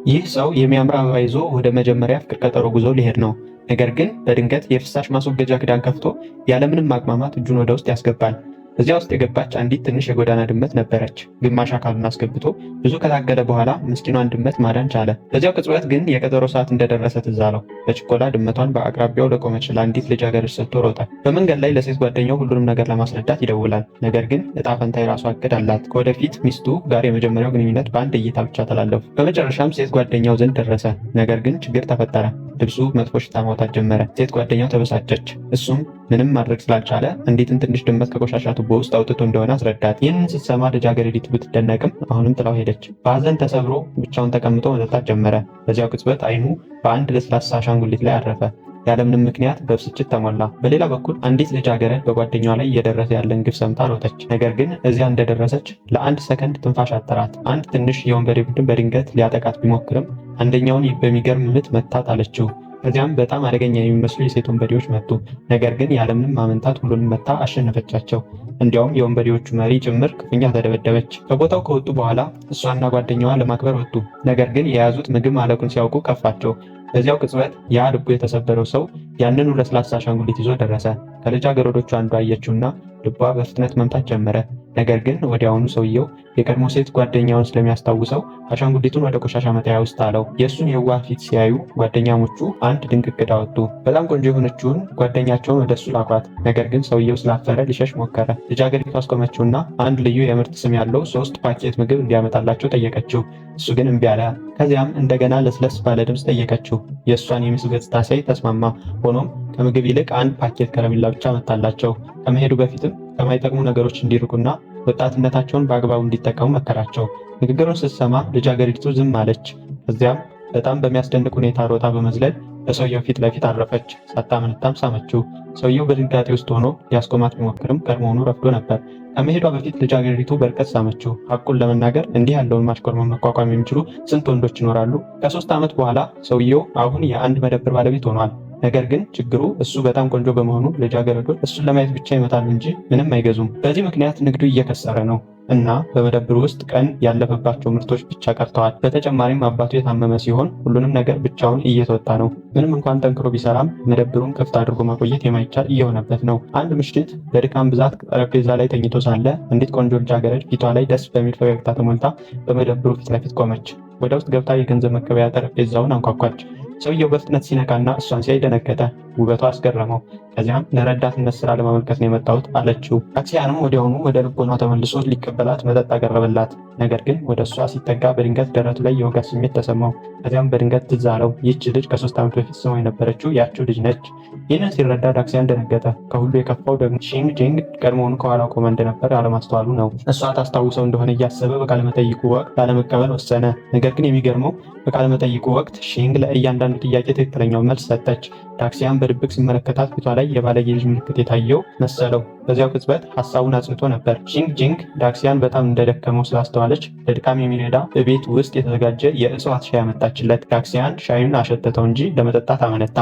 ይህ ሰው የሚያምር አበባ ይዞ ወደ መጀመሪያ ፍቅር ቀጠሮ ጉዞ ሊሄድ ነው። ነገር ግን በድንገት የፍሳሽ ማስወገጃ ክዳን ከፍቶ ያለምንም ማቅማማት እጁን ወደ ውስጥ ያስገባል። እዚያ ውስጥ የገባች አንዲት ትንሽ የጎዳና ድመት ነበረች። ግማሽ አካሉን አስገብቶ ብዙ ከታገለ በኋላ ምስኪኗን ድመት ማዳን ቻለ። በዚያው ቅጽበት ግን የቀጠሮ ሰዓት እንደደረሰ ትዝ አለው። በችኮላ ድመቷን በአቅራቢያው ለቆመች ለአንዲት ልጃገረድ ሰጥቶ ሮጠ። በመንገድ ላይ ለሴት ጓደኛው ሁሉንም ነገር ለማስረዳት ይደውላል። ነገር ግን እጣ ፈንታ የራሷ እቅድ አላት። ከወደፊት ሚስቱ ጋር የመጀመሪያው ግንኙነት በአንድ እይታ ብቻ ተላለፉ። በመጨረሻም ሴት ጓደኛው ዘንድ ደረሰ። ነገር ግን ችግር ተፈጠረ። ልብሱ መጥፎ ሽታ ማውጣት ጀመረ። ሴት ጓደኛው ተበሳጨች። እሱም ምንም ማድረግ ስላልቻለ እንዴትን ትንሽ ድመት ከቆሻሻ ቱቦ ውስጥ አውጥቶ እንደሆነ አስረዳት። ይህንን ስትሰማ ልጃገረዲቱ ብትደነቅም አሁንም ጥላው ሄደች። በሐዘን ተሰብሮ ብቻውን ተቀምጦ መጠጣት ጀመረ። በዚያው ቅጽበት አይኑ በአንድ ለስላሳ አሻንጉሊት ላይ አረፈ። ያለምንም ምክንያት በብስጭት ተሞላ። በሌላ በኩል አንዲት ልጃገረድ በጓደኛዋ ላይ እየደረሰ ያለን ግፍ ሰምታ ሮጠች። ነገር ግን እዚያ እንደደረሰች ለአንድ ሰከንድ ትንፋሽ አጠራት። አንድ ትንሽ የወንበዴ ቡድን በድንገት ሊያጠቃት ቢሞክርም አንደኛውን በሚገርም ምት መታት አለችው። ከዚያም በጣም አደገኛ የሚመስሉ የሴት ወንበዴዎች መጡ። ነገር ግን ያለምንም ማመንታት ሁሉንም መታ አሸነፈቻቸው። እንዲያውም የወንበዴዎቹ መሪ ጭምር ክፉኛ ተደበደበች። ከቦታው ከወጡ በኋላ እሷና ጓደኛዋ ለማክበር ወጡ። ነገር ግን የያዙት ምግብ ማለቁን ሲያውቁ ከፋቸው። በዚያው ቅጽበት ያ ልቡ የተሰበረው ሰው ያንኑ ለስላሳ አሻንጉሊት ይዞ ደረሰ። ከልጃገረዶቹ አንዷ አየችውና ልቧ በፍጥነት መምታት ጀመረ። ነገር ግን ወዲያውኑ ሰውየው የቀድሞ ሴት ጓደኛውን ስለሚያስታውሰው አሻንጉሊቱን ወደ ቆሻሻ መጣያ ውስጥ አለው። የእሱን የዋህ ፊት ሲያዩ ጓደኛሞቹ አንድ ድንቅ እቅድ አወጡ። በጣም ቆንጆ የሆነችውን ጓደኛቸውን ወደ እሱ ላኳት። ነገር ግን ሰውየው ስላፈረ ሊሸሽ ሞከረ። ልጃገረዲቱ አስቆመችውና አንድ ልዩ የምርት ስም ያለው 3 ፓኬት ምግብ እንዲያመጣላቸው ጠየቀችው። እሱ ግን እምቢ አለ። ከዚያም እንደገና ለስለስ ባለ ድምፅ ጠየቀችው። የእሷን የሚስብ ገጽታ ሳይ ተስማማ። ሆኖም ከምግብ ይልቅ አንድ ፓኬት ከረሜላ ብቻ መጣላቸው። ከመሄዱ በፊትም ከማይጠቅሙ ነገሮች እንዲርቁና ወጣትነታቸውን በአግባቡ እንዲጠቀሙ መከራቸው። ንግግሩን ስትሰማ ልጃገረዲቱ ዝም አለች። ከዚያም በጣም በሚያስደንቅ ሁኔታ ሮጣ በመዝለል በሰውየው ፊት ለፊት አረፈች። ሳታመነታም ሳመችው። ሰውየው በድንጋጤ ውስጥ ሆኖ ሊያስቆማት ቢሞክርም ቀድሞውኑ ረፍዶ ነበር። ከመሄዷ በፊት ልጃገረዲቱ በርቀት ሳመችው። ሐቁን ለመናገር እንዲህ ያለውን ማሽኮርመም መቋቋም የሚችሉ ስንት ወንዶች ይኖራሉ? ከ3 ዓመት በኋላ ሰውየው አሁን የአንድ መደብር ባለቤት ሆኗል። ነገር ግን ችግሩ እሱ በጣም ቆንጆ በመሆኑ ልጃገረዶች እሱን ለማየት ብቻ ይመጣሉ እንጂ ምንም አይገዙም። በዚህ ምክንያት ንግዱ እየከሰረ ነው እና በመደብሩ ውስጥ ቀን ያለፈባቸው ምርቶች ብቻ ቀርተዋል። በተጨማሪም አባቱ የታመመ ሲሆን ሁሉንም ነገር ብቻውን እየተወጣ ነው። ምንም እንኳን ጠንክሮ ቢሰራም መደብሩን ክፍት አድርጎ ማቆየት የማይቻል እየሆነበት ነው። አንድ ምሽት በድካም ብዛት ጠረጴዛ ላይ ተኝቶ ሳለ አንዲት ቆንጆ ልጃገረድ ፊቷ ላይ ደስ በሚል ፈገግታ ተሞልታ በመደብሩ ፊት ለፊት ቆመች። ወደ ውስጥ ገብታ የገንዘብ መቀበያ ጠረጴዛውን አንኳኳች። ሰውየው በፍጥነት ሲነቃና እሷን ሲያይ ደነገጠ። ውበቷ አስገረመው። ከዚያም ለረዳትነት ስራ ለማመልከት ነው የመጣሁት አለችው። ታክሲያንም ወዲያውኑ ወደ ልቦኗ ተመልሶ ሊቀበላት መጠጥ አቀረበላት። ነገር ግን ወደ እሷ ሲጠጋ በድንገት ደረቱ ላይ የውጋት ስሜት ተሰማው። ከዚያም በድንገት ትዝ አለው ይህች ልጅ ከ3 ዓመት በፊት ስሟ የነበረችው ያችው ልጅ ነች። ይህንን ሲረዳ ዳክሲያን ደነገጠ። ከሁሉ የከፋው ደግሞ ሺንግ ጂንግ ቀድሞውኑ ከኋላው ቆማ እንደነበር አለማስተዋሉ ነው። እሷ ታስታውሰው እንደሆነ እያሰበ በቃለመጠይቁ ወቅት ላለመቀበል ወሰነ። ነገር ግን የሚገርመው በቃለመጠይቁ ወቅት ሺንግ ለእያንዳንዱ ጥያቄ ትክክለኛው መልስ ሰጠች። ዳክሲያን በድብቅ ሲመለከታት ፊቷ ላይ የባለጌ ልጅ ምልክት የታየው መሰለው። በዚያው ቅጽበት ሐሳቡን አጽንቶ ነበር። ሺንግ ጂንግ ዳክሲያን በጣም እንደደከመው ስላስተዋለች ለድካም የሚረዳ በቤት ውስጥ የተዘጋጀ የእጽዋት ሻይ አመጣችለት። ዳክሲያን ሻዩን አሸተተው እንጂ ለመጠጣት አመነታ።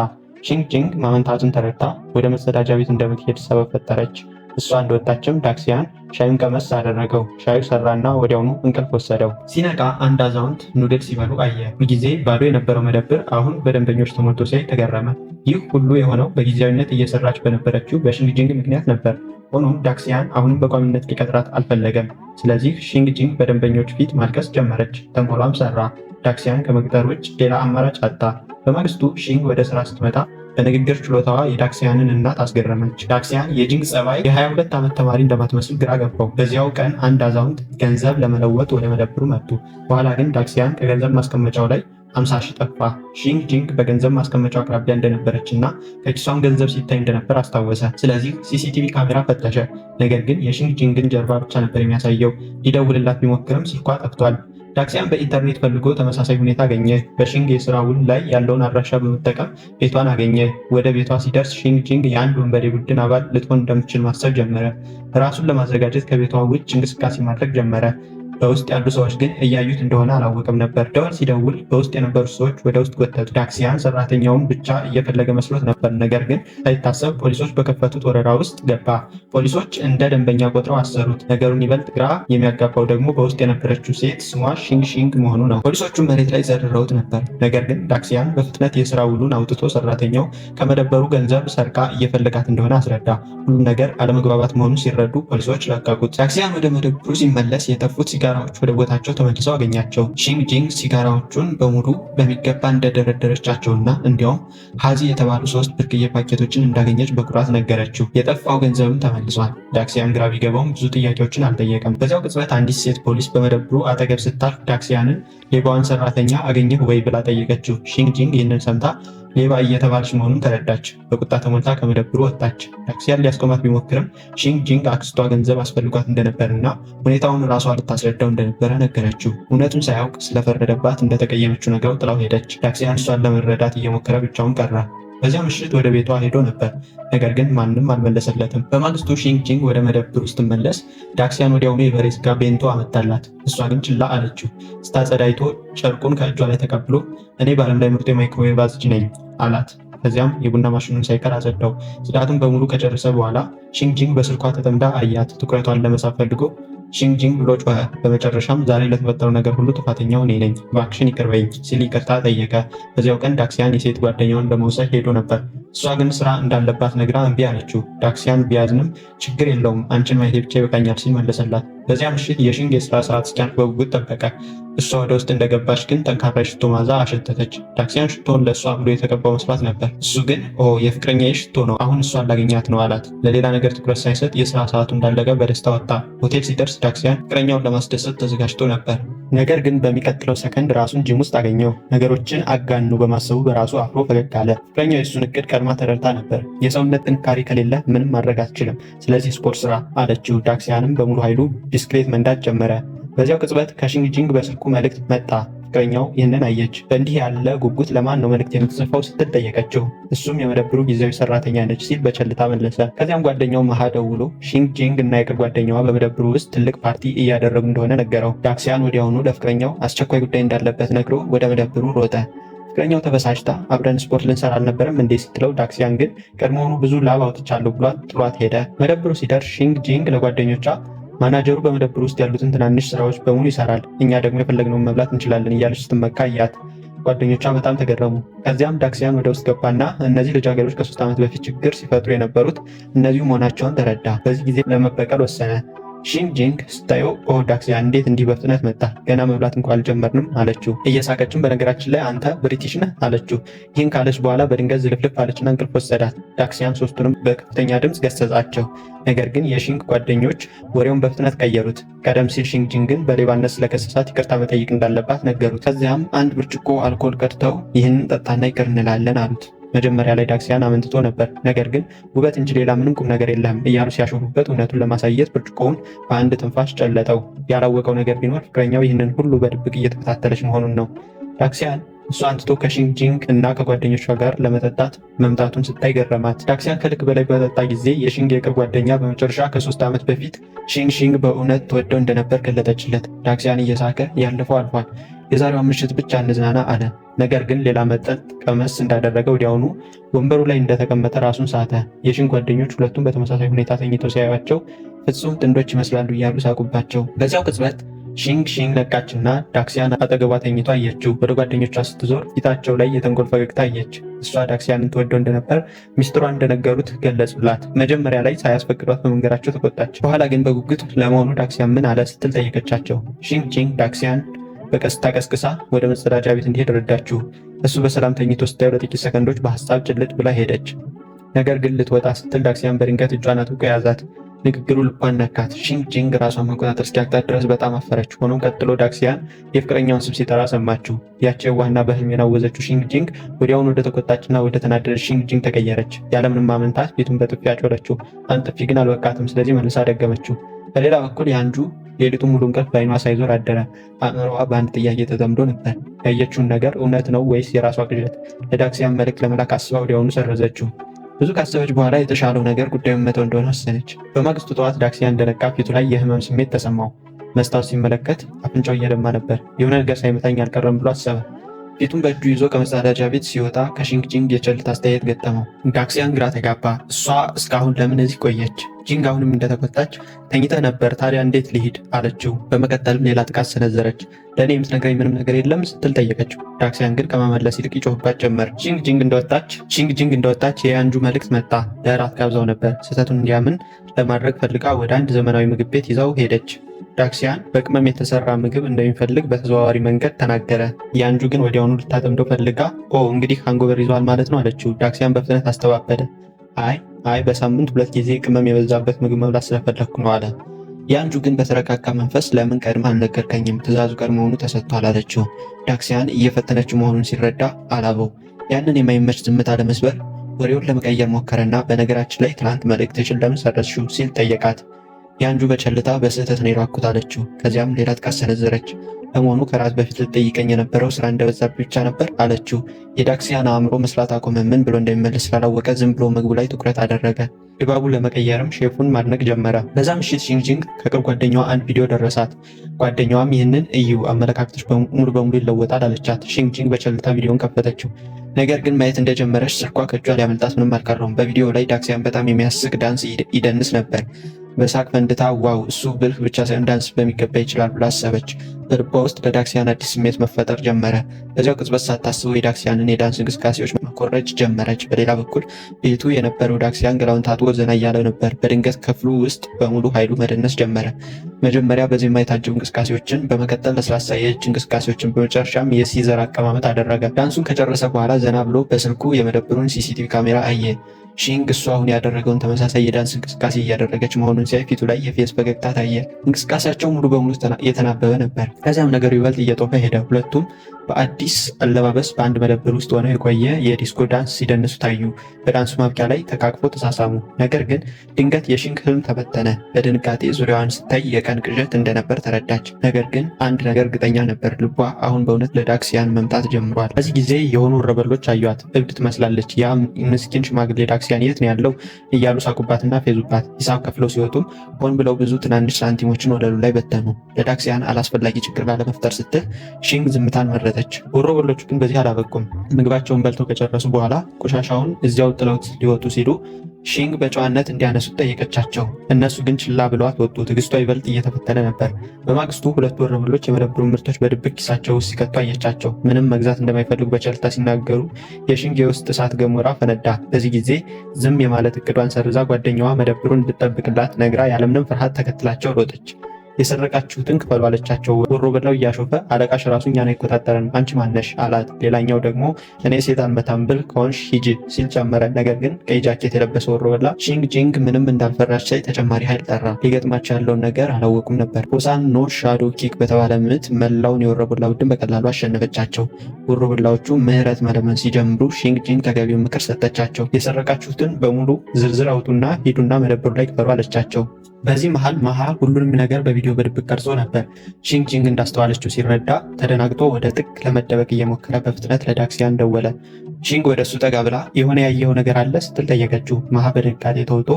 ሺንግ ጂንግ ማመንታቱን ተረድታ ወደ መጸዳጃ ቤት እንደምትሄድ ሰበብ ፈጠረች። እሷ እንደወጣችም ዳክሲያን ሻዩን ቀመስ አደረገው። ሻዩ ሰራና ወዲያውኑ እንቅልፍ ወሰደው። ሲነቃ አንድ አዛውንት ኑድል ሲበሉ አየ። ሁልጊዜ ባዶ የነበረው መደብር አሁን በደንበኞች ተሞልቶ ሲያይ ተገረመ። ይህ ሁሉ የሆነው በጊዜያዊነት እየሰራች በነበረችው በሺንግ ጂንግ ምክንያት ነበር። ሆኖም ዳክሲያን አሁንም በቋሚነት ሊቀጥራት አልፈለገም። ስለዚህ ሺንግ ጂንግ በደንበኞች ፊት ማልቀስ ጀመረች። ተንኮሏም ሰራ። ዳክሲያን ከመቅጠር ውጭ ሌላ አማራጭ አጣ። በማግስቱ ሺንግ ወደ ስራ ስትመጣ በንግግር ችሎታዋ የዳክሲያንን እናት አስገረመች። ዳክሲያን የጂንግ ጸባይ የ22 ዓመት ተማሪ እንደማትመስል ግራ ገባው። በዚያው ቀን አንድ አዛውንት ገንዘብ ለመለወጥ ወደ መደብሩ መጡ። በኋላ ግን ዳክሲያን ከገንዘብ ማስቀመጫው ላይ 50 ሺህ ጠፋ። ሺንግ ጂንግ በገንዘብ ማስቀመጫው አቅራቢያ እንደነበረች እና ከኪሷም ገንዘብ ሲታይ እንደነበር አስታወሰ። ስለዚህ ሲሲቲቪ ካሜራ ፈተሸ። ነገር ግን የሺንግ ጂንግን ጀርባ ብቻ ነበር የሚያሳየው። ሊደውልላት ቢሞክርም ስልኳ ጠፍቷል። ዳክሲያን በኢንተርኔት ፈልጎ ተመሳሳይ ሁኔታ አገኘ። በሺንግ የስራ ውል ላይ ያለውን አድራሻ በመጠቀም ቤቷን አገኘ። ወደ ቤቷ ሲደርስ ሺንግ ጂንግ የአንድ ወንበዴ ቡድን አባል ልትሆን እንደምትችል ማሰብ ጀመረ። ራሱን ለማዘጋጀት ከቤቷ ውጭ እንቅስቃሴ ማድረግ ጀመረ። በውስጥ ያሉ ሰዎች ግን እያዩት እንደሆነ አላወቅም ነበር። ደወል ሲደውል በውስጥ የነበሩ ሰዎች ወደ ውስጥ ጎተቱ። ዳክሲያን ሰራተኛውን ብቻ እየፈለገ መስሎት ነበር። ነገር ግን ሳይታሰብ ፖሊሶች በከፈቱት ወረራ ውስጥ ገባ። ፖሊሶች እንደ ደንበኛ ቆጥረው አሰሩት። ነገሩን ይበልጥ ግራ የሚያጋባው ደግሞ በውስጥ የነበረችው ሴት ስሟ ሺንግ ሺንግ መሆኑ ነው። ፖሊሶቹ መሬት ላይ ዘርረውት ነበር። ነገር ግን ዳክሲያን በፍጥነት የስራ ውሉን አውጥቶ ሰራተኛው ከመደበሩ ገንዘብ ሰርቃ እየፈለጋት እንደሆነ አስረዳ። ሁሉም ነገር አለመግባባት መሆኑን ሲረዱ ፖሊሶች ለቀቁት። ዳክሲያን ወደ መደብሩ ሲመለስ የጠፉት ሲጋራዎች ወደ ቦታቸው ተመልሰው አገኛቸው። ሺንግ ጂንግ ሲጋራዎቹን በሙሉ በሚገባ እንደደረደረቻቸውና እንዲያውም ሃዚ የተባሉ 3 ብርቅዬ ፓኬቶችን እንዳገኘች በኩራት ነገረችው። የጠፋው ገንዘብም ተመልሷል። ዳክሲያን ግራ ቢገባውም ብዙ ጥያቄዎችን አልጠየቀም። በዚያው ቅጽበት አንዲት ሴት ፖሊስ በመደብሩ አጠገብ ስታልፍ ዳክሲያንን ሌባዋን ሰራተኛ አገኘህ ወይ ብላ ጠየቀችው። ሺንግ ጂንግ ይህንን ሰምታ ሌባ እየተባለች መሆኑን ተረዳች። በቁጣ ተሞልታ ከመደብሩ ወጣች። ዳክሲያን ሊያስቆማት ቢሞክርም ሺንግ ጂንግ አክስቷ ገንዘብ አስፈልጓት እንደነበርና ሁኔታውን ራሷ ልታስረዳው እንደነበረ ነገረችው። እውነቱን ሳያውቅ ስለፈረደባት እንደተቀየመችው ነግረው ጥላው ሄደች። ዳክሲያን እሷን ለመረዳት እየሞከረ ብቻውን ቀረ። በዚያ ምሽት ወደ ቤቷ ሄዶ ነበር፣ ነገር ግን ማንም አልመለሰለትም። በማግስቱ ሺንግ ጂንግ ወደ መደብሩ ስትመለስ ዳክሲያን ወዲያውኑ የበሬ ስጋ ቤንቶ አመጣላት። እሷ ግን ችላ አለችው። ስታጸዳይቶ ጨርቁን ከእጇ ላይ ተቀብሎ እኔ በዓለም ላይ ምርጡ የማይክሮዌቭ አጽጂ ነኝ አላት። ከዚያም የቡና ማሽኑን ሳይቀር አጸዳው። ጽዳቱን በሙሉ ከጨረሰ በኋላ ሺንግ ጂንግ በስልኳ ተጠምዳ አያት። ትኩረቷን ለመሳብ ፈልጎ ሺንግ ጂንግ ብሎ ጮኸ። በመጨረሻም ዛሬ ለተፈጠረው ነገር ሁሉ ጥፋተኛው እኔ ነኝ፣ እባክሽን ይቅር በይኝ ሲል ይቅርታ ጠየቀ። በዚያው ቀን ዳክሲያን የሴት ጓደኛውን ለመውሰድ ሄዶ ነበር። እሷ ግን ስራ እንዳለባት ነግራ እምቢ አለችው። ዳክሲያን ቢያዝንም ችግር የለውም አንቺን ማየቴ ብቻ ይበቃኛል ሲል መለሰላት። በዚያ ምሽት የሺንግ የስራ ሰዓት እስኪያልፍ በጉጉት ጠበቀ። እሷ ወደ ውስጥ እንደገባች ግን ጠንካራ የሽቶ መዓዛ አሸተተች። ዳክሲያን ሽቶን ለእሷ ብሎ የተቀባው መስሏት ነበር። እሱ ግን የፍቅረኛዬ ሽቶ ነው፣ አሁን እሷን ላገኛት ነው አላት። ለሌላ ነገር ትኩረት ሳይሰጥ የስራ ሰዓቱ እንዳለቀ በደስታ ወጣ። ሆቴል ሲደርስ ዳክሲያን ፍቅረኛውን ለማስደሰት ተዘጋጅቶ ነበር። ነገር ግን በሚቀጥለው ሰከንድ ራሱን ጂም ውስጥ አገኘው። ነገሮችን አጋኖ በማሰቡ በራሱ አፍሮ ፈገግ አለ። ፍቅረኛው የእሱን እቅድ ቀድማ ተረድታ ነበር። የሰውነት ጥንካሬ ከሌለ ምንም ማድረግ አትችልም፣ ስለዚህ ስፖርት ስራ አለችው። ዳክሲያንም በሙሉ ኃይሉ ቢስክሌት መንዳት ጀመረ። በዚያው ቅጽበት ከሺንግ ጂንግ በስልኩ መልእክት መጣ። ፍቅረኛው ይህንን አየች። በእንዲህ ያለ ጉጉት ለማን ነው መልእክት የምትጽፈው ስትል ጠየቀችው። እሱም የመደብሩ ጊዜያዊ ሰራተኛ ነች ሲል በቸልታ መለሰ። ከዚያም ጓደኛው መሃ ደውሎ ሺንግ ጂንግ እና የቅርብ ጓደኛዋ በመደብሩ ውስጥ ትልቅ ፓርቲ እያደረጉ እንደሆነ ነገረው። ዳክሲያን ወዲያውኑ ለፍቅረኛው አስቸኳይ ጉዳይ እንዳለበት ነግሮ ወደ መደብሩ ሮጠ። ፍቅረኛው ተበሳጭታ አብረን ስፖርት ልንሰራ አልነበረም እንዴ ስትለው፣ ዳክሲያን ግን ቀድሞውኑ ብዙ ላብ አውጥቻለሁ ብሏት ጥሏት ሄደ። መደብሩ ሲደርስ ሺንግ ጂንግ ለጓደኞቿ ማናጀሩ በመደብሩ ውስጥ ያሉትን ትናንሽ ስራዎች በሙሉ ይሰራል፣ እኛ ደግሞ የፈለግነውን መብላት እንችላለን እያለች ስትመካ እያት። ጓደኞቿ በጣም ተገረሙ። ከዚያም ዳክሲያን ወደ ውስጥ ገባና እነዚህ ልጃገረዶች ከ3 ዓመት በፊት ችግር ሲፈጥሩ የነበሩት እነዚሁ መሆናቸውን ተረዳ። በዚህ ጊዜ ለመበቀል ወሰነ። ሺንግ ጂንግ ስታየው ዳክሲያን እንዴት እንዲህ በፍጥነት መጣ? ገና መብላት እንኳን አልጀመርንም አለችው። እየሳቀችም በነገራችን ላይ አንተ ብሪቲሽ ነህ አለችው። ይህን ካለች በኋላ በድንገት ዝልፍልፍ አለችና እንቅልፍ ወሰዳት። ዳክሲያን ሶስቱንም በከፍተኛ ድምፅ ገሰጻቸው። ነገር ግን የሺንግ ጓደኞች ወሬውን በፍጥነት ቀየሩት። ቀደም ሲል ሺንግ ጂንግን በሌባነት ስለከሰሳት ይቅርታ መጠየቅ እንዳለባት ነገሩት። ከዚያም አንድ ብርጭቆ አልኮል ቀድተው ይህንን ጠጣና ይቅር እንላለን አሉት። መጀመሪያ ላይ ዳክሲያን አመንትቶ ነበር። ነገር ግን ውበት እንጂ ሌላ ምንም ቁም ነገር የለም እያሉ ሲያሾፉበት እውነቱን ለማሳየት ብርጭቆውን በአንድ ትንፋሽ ጨለጠው። ያላወቀው ነገር ቢኖር ፍቅረኛው ይህንን ሁሉ በድብቅ እየተከታተለች መሆኑን ነው። ዳክሲያን እሷን ትቶ ከሺንግ ጂንግ እና ከጓደኞቿ ጋር ለመጠጣት መምጣቱን ስታይ ገረማት። ዳክሲያን ከልክ በላይ በጠጣ ጊዜ የሺንግ የቅርብ ጓደኛ በመጨረሻ ከ3 ዓመት በፊት ሺንግ በእውነት ተወደው እንደነበር ገለጠችለት። ዳክሲያን እየሳቀ ያለፈው አልፏል፣ የዛሬዋን ምሽት ብቻ እንዝናና አለ። ነገር ግን ሌላ መጠጥ ቀመስ እንዳደረገ ወዲያውኑ ወንበሩ ላይ እንደተቀመጠ ራሱን ሳተ። የሺንግ ጓደኞች ሁለቱም በተመሳሳይ ሁኔታ ተኝተው ሲያዩአቸው ፍጹም ጥንዶች ይመስላሉ እያሉ ሳቁባቸው። በዚያው ቅጽበት ሺንግ ነቃችና ዳክሲያን አጠገቧ ተኝቶ አየችው። ወደ ጓደኞቿ ስትዞር ፊታቸው ላይ የተንኮል ፈገግታ አየች። እሷ ዳክሲያንን ትወደው እንደነበር ሚስጥሯን እንደነገሩት ገለጹላት። መጀመሪያ ላይ ሳያስፈቅዷት በመንገራቸው ተቆጣች። በኋላ ግን በጉጉት ለመሆኑ ዳክሲያን ምን አለ ስትል ጠየቀቻቸው። ሺንግ ዳክሲያን በቀስታ ቀስቅሳ ወደ መጸዳጃ ቤት እንዲሄድ ረዳችው። እሱ በሰላም ተኝቶ ስታየው ለጥቂት ሰከንዶች በሐሳብ ጭልጥ ብላ ሄደች። ነገር ግን ልትወጣ ስትል ዳክሲያን በድንገት እጇን አጥብቆ ያዛት። ንግግሩ ልቧን ነካት። ሺንግ ጂንግ ራሷን መቆጣጠር እስኪያቅታት ድረስ በጣም አፈረች። ሆኖም ቀጥሎ ዳክሲያን የፍቅረኛውን ስም ሲጠራ ሰማችው። ያቺ የዋህና በህልም የናወዘችው ሺንግ ጂንግ ወዲያውኑ ወደ ተቆጣችና ወደ ተናደደች ሺንግ ጂንግ ተቀየረች። ያለምንም ማመንታት ቤቱን በጥፊ አጮለችው። አንድ ጥፊ ግን አልበቃትም፣ ስለዚህ መልሳ ደገመችው። በሌላ በኩል ያንጁ ሌሊቱን ሙሉ እንቅልፍ በዓይኗ ሳይዞር አደረ። አእምሮዋ በአንድ ጥያቄ ተጠምዶ ነበር። ያየችውን ነገር እውነት ነው ወይስ የራሷ ቅዠት? ለዳክሲያን መልእክት ለመላክ አስባ ወዲያውኑ ሰረዘችው። ብዙ ካሰበች በኋላ የተሻለው ነገር ጉዳዩን መተው እንደሆነ ወሰነች። በማግስቱ ጠዋት ዳክሲያን እንደነቃ ፊቱ ላይ የህመም ስሜት ተሰማው። መስታወት ሲመለከት አፍንጫው እየደማ ነበር። የሆነ ነገር ሳይመታኝ አልቀረም ብሎ አሰበ። ፊቱን በእጁ ይዞ ከመጸዳጃ ቤት ሲወጣ ከሺንግ ጂንግ የቸልታ አስተያየት ገጠመው። ዳክሲያን ግራ ተጋባ። እሷ እስካሁን ለምን እዚህ ቆየች? ጂንግ አሁንም እንደተቆጣች ተኝተህ ነበር ታዲያ እንዴት ልሂድ አለችው። በመቀጠልም ሌላ ጥቃት ሰነዘረች። ለእኔ የምትነግረኝ ምንም ነገር የለም ስትል ጠየቀችው። ዳክሲያን ግን ከመመለስ ይልቅ ይጮህባት ጀመር። ሺንግ ጂንግ እንደወጣች የያንጁ መልእክት መጣ። ለእራት ጋብዛው ነበር። ስህተቱን እንዲያምን ለማድረግ ፈልጋ ወደ አንድ ዘመናዊ ምግብ ቤት ይዛው ሄደች። ዳክሲያን በቅመም የተሰራ ምግብ እንደሚፈልግ በተዘዋዋሪ መንገድ ተናገረ። ያንጁ ግን ወዲያውኑ ልታጠምደው ፈልጋ እንግዲህ ሃንጎቨር ይዟል ማለት ነው አለችው። ዳክሲያን በፍጥነት አስተባበለ። አይ በሳምንት 2 ጊዜ ቅመም የበዛበት ምግብ መብላት ስለፈለግኩ ነው አለ። ያንጁ ግን በተረጋጋ መንፈስ ለምን ቀድመህ አልነገርከኝም? ትዕዛዙ ቀድሞውኑ ተሰጥቷል አለችው። ዳክሲያን እየፈተነችው መሆኑን ሲረዳ አላበው። ያንን የማይመች ዝምታ ለመስበር ወሬውን ለመቀየር ሞከረና በነገራችን ላይ ትናንት መልእክትሽን ለምን ሰረዝሽው ሲል ጠየቃት። ያንጁ በቸልታ በስህተት ነው የላኩት አለችው። ከዚያም ሌላ ጥቃት ሰነዘረች። ለመሆኑ ከራት በፊት ልትጠይቀኝ የነበረው ስራ እንደበዛብህ ብቻ ነበር አለችው። የዳክሲያን አእምሮ መስራት አቆመ። ምን ብሎ እንደሚመልስ ስላላወቀ ዝም ብሎ ምግቡ ላይ ትኩረት አደረገ። ድባቡን ለመቀየርም ሼፉን ማድነቅ ጀመረ። በዛ ምሽት ሺንግ ጂንግ ከቅርብ ጓደኛዋ አንድ ቪዲዮ ደረሳት። ጓደኛዋም ይህንን እዩ አመለካከቶች ሙሉ በሙሉ ይለወጣል አለቻት። ሺንግ ጂንግ በቸልታ ቪዲዮን ከፈተችው። ነገር ግን ማየት እንደጀመረች ስልኳ ከእጇ ሊያመልጣት ምንም አልቀረውም። በቪዲዮ ላይ ዳክሲያን በጣም የሚያስቅ ዳንስ ይደንስ ነበር። በሳቅ ፈንድታ ዋው እሱ ብልህ ብቻ ሳይሆን ዳንስ በሚገባ ይችላል ብላ አሰበች። በልቧ ውስጥ ለዳክሲያን አዲስ ስሜት መፈጠር ጀመረ። በዚያው ቅጽበት ሳታስበው የዳክሲያንን የዳንስ እንቅስቃሴዎች መኮረጅ ጀመረች። በሌላ በኩል ቤቱ የነበረው ዳክሲያን ገላውን ታጥቦ ዘና እያለ ነበር። በድንገት ክፍሉ ውስጥ በሙሉ ኃይሉ መደነስ ጀመረ። መጀመሪያ በዜማ የታጀቡ እንቅስቃሴዎችን፣ በመቀጠል ለስላሳ የእጅ እንቅስቃሴዎችን፣ በመጨረሻም የሲዘር አቀማመጥ አደረገ። ዳንሱን ከጨረሰ በኋላ ዘና ብሎ በስልኩ የመደብሩን ሲሲቲቪ ካሜራ አየ። ሺንግ እሱ አሁን ያደረገውን ተመሳሳይ የዳንስ እንቅስቃሴ እያደረገች መሆኑን ሲያይ ፊቱ ላይ የፌስ ፈገግታ ታየ። እንቅስቃሴያቸው ሙሉ በሙሉ የተናበበ ነበር። ከዚያም ነገሩ ይበልጥ እየጦፈ ሄደ። ሁለቱም በአዲስ አለባበስ በአንድ መደብር ውስጥ ሆነው የቆየ የዲስኮ ዳንስ ሲደንሱ ታዩ። በዳንሱ ማብቂያ ላይ ተቃቅፎ ተሳሳሙ። ነገር ግን ድንገት የሺንግ ህልም ተበተነ። በድንጋጤ ዙሪያዋን ስታይ የቀን ቅዠት እንደነበር ተረዳች። ነገር ግን አንድ ነገር እርግጠኛ ነበር፣ ልቧ አሁን በእውነት ለዳክሲያን መምጣት ጀምሯል። በዚህ ጊዜ የሆኑ ወረበሎች አዩት። እብድ ትመስላለች። ያ ምስኪን ሽማግሌ ዳክሲያን የት ነው ያለው እያሉ ሳቁባትና ፌዙባት። ሂሳብ ከፍለው ሲወጡም ሆን ብለው ብዙ ትናንሽ ሳንቲሞችን ወለሉ ላይ በተኑ። ለዳክሲያን አላስፈላጊ ችግር ላለመፍጠር ስትል ሺንግ ዝምታን መረጠች። ወሮበሎቹ ግን በዚህ አላበቁም። ምግባቸውን በልተው ከጨረሱ በኋላ ቆሻሻውን እዚያው ጥለውት ሊወጡ ሲሉ ሺንግ በጨዋነት እንዲያነሱት ጠየቀቻቸው። እነሱ ግን ችላ ብለዋት ወጡ። ትዕግስቷ ይበልጥ እየተፈተነ ነበር። በማግስቱ ሁለቱ ወሮበሎች የመደብሩን ምርቶች በድብቅ ኪሳቸው ውስጥ ሲከቱ አየቻቸው። ምንም መግዛት እንደማይፈልጉ በቸልታ ሲናገሩ የሺንግ የውስጥ እሳት ገሞራ ፈነዳ። በዚህ ጊዜ ዝም የማለት እቅዷን ሰርዛ ጓደኛዋ መደብሩን እንድትጠብቅላት ነግራ ያለምንም ፍርሃት ተከትላቸው ሮጠች። የሰረቃችሁትን ክፈሉ አለቻቸው። ወሮበላው እያሾፈ አለቃሽ ራሱ እኛን አይቆጣጠረንም፣ አንቺ ማነሽ አላት። ሌላኛው ደግሞ እኔ ሴት አልመታም ብል ከሆንሽ ሂጂ ሲል ጨመረ። ነገር ግን ቀይ ጃኬት የለበሰ ወሮበላ ሺንግ ጂንግ ምንም እንዳልፈራች ሳይ ተጨማሪ ኃይል ጠራ። ሊገጥማቸው ያለውን ነገር አላወቁም ነበር። ሆሳን ኖ ሻዶ ኪክ በተባለ ምት መላውን የወሮበላ ቡድን በቀላሉ አሸነፈቻቸው። ወሮበላዎቹ ምህረት መለመን ሲጀምሩ ሺንግ ጂንግ ተገቢውን ምክር ሰጠቻቸው። የሰረቃችሁትን በሙሉ ዝርዝር አውጡና ሂዱና መደብሩ ላይ ክፈሉ አለቻቸው። በዚህ መሃል ሁሉንም ነገር በቪዲዮ በድብቅ ቀርጾ ነበር። ሺንግ ጂንግ እንዳስተዋለችው ሲረዳ ተደናግጦ ወደ ጥግ ለመደበቅ እየሞከረ በፍጥነት ለዳክሲያን ደወለ። ሺንግ ወደ እሱ ጠጋ ብላ የሆነ ያየኸው ነገር አለ ስትል ጠየቀችው። በድንጋጤ ተውጦ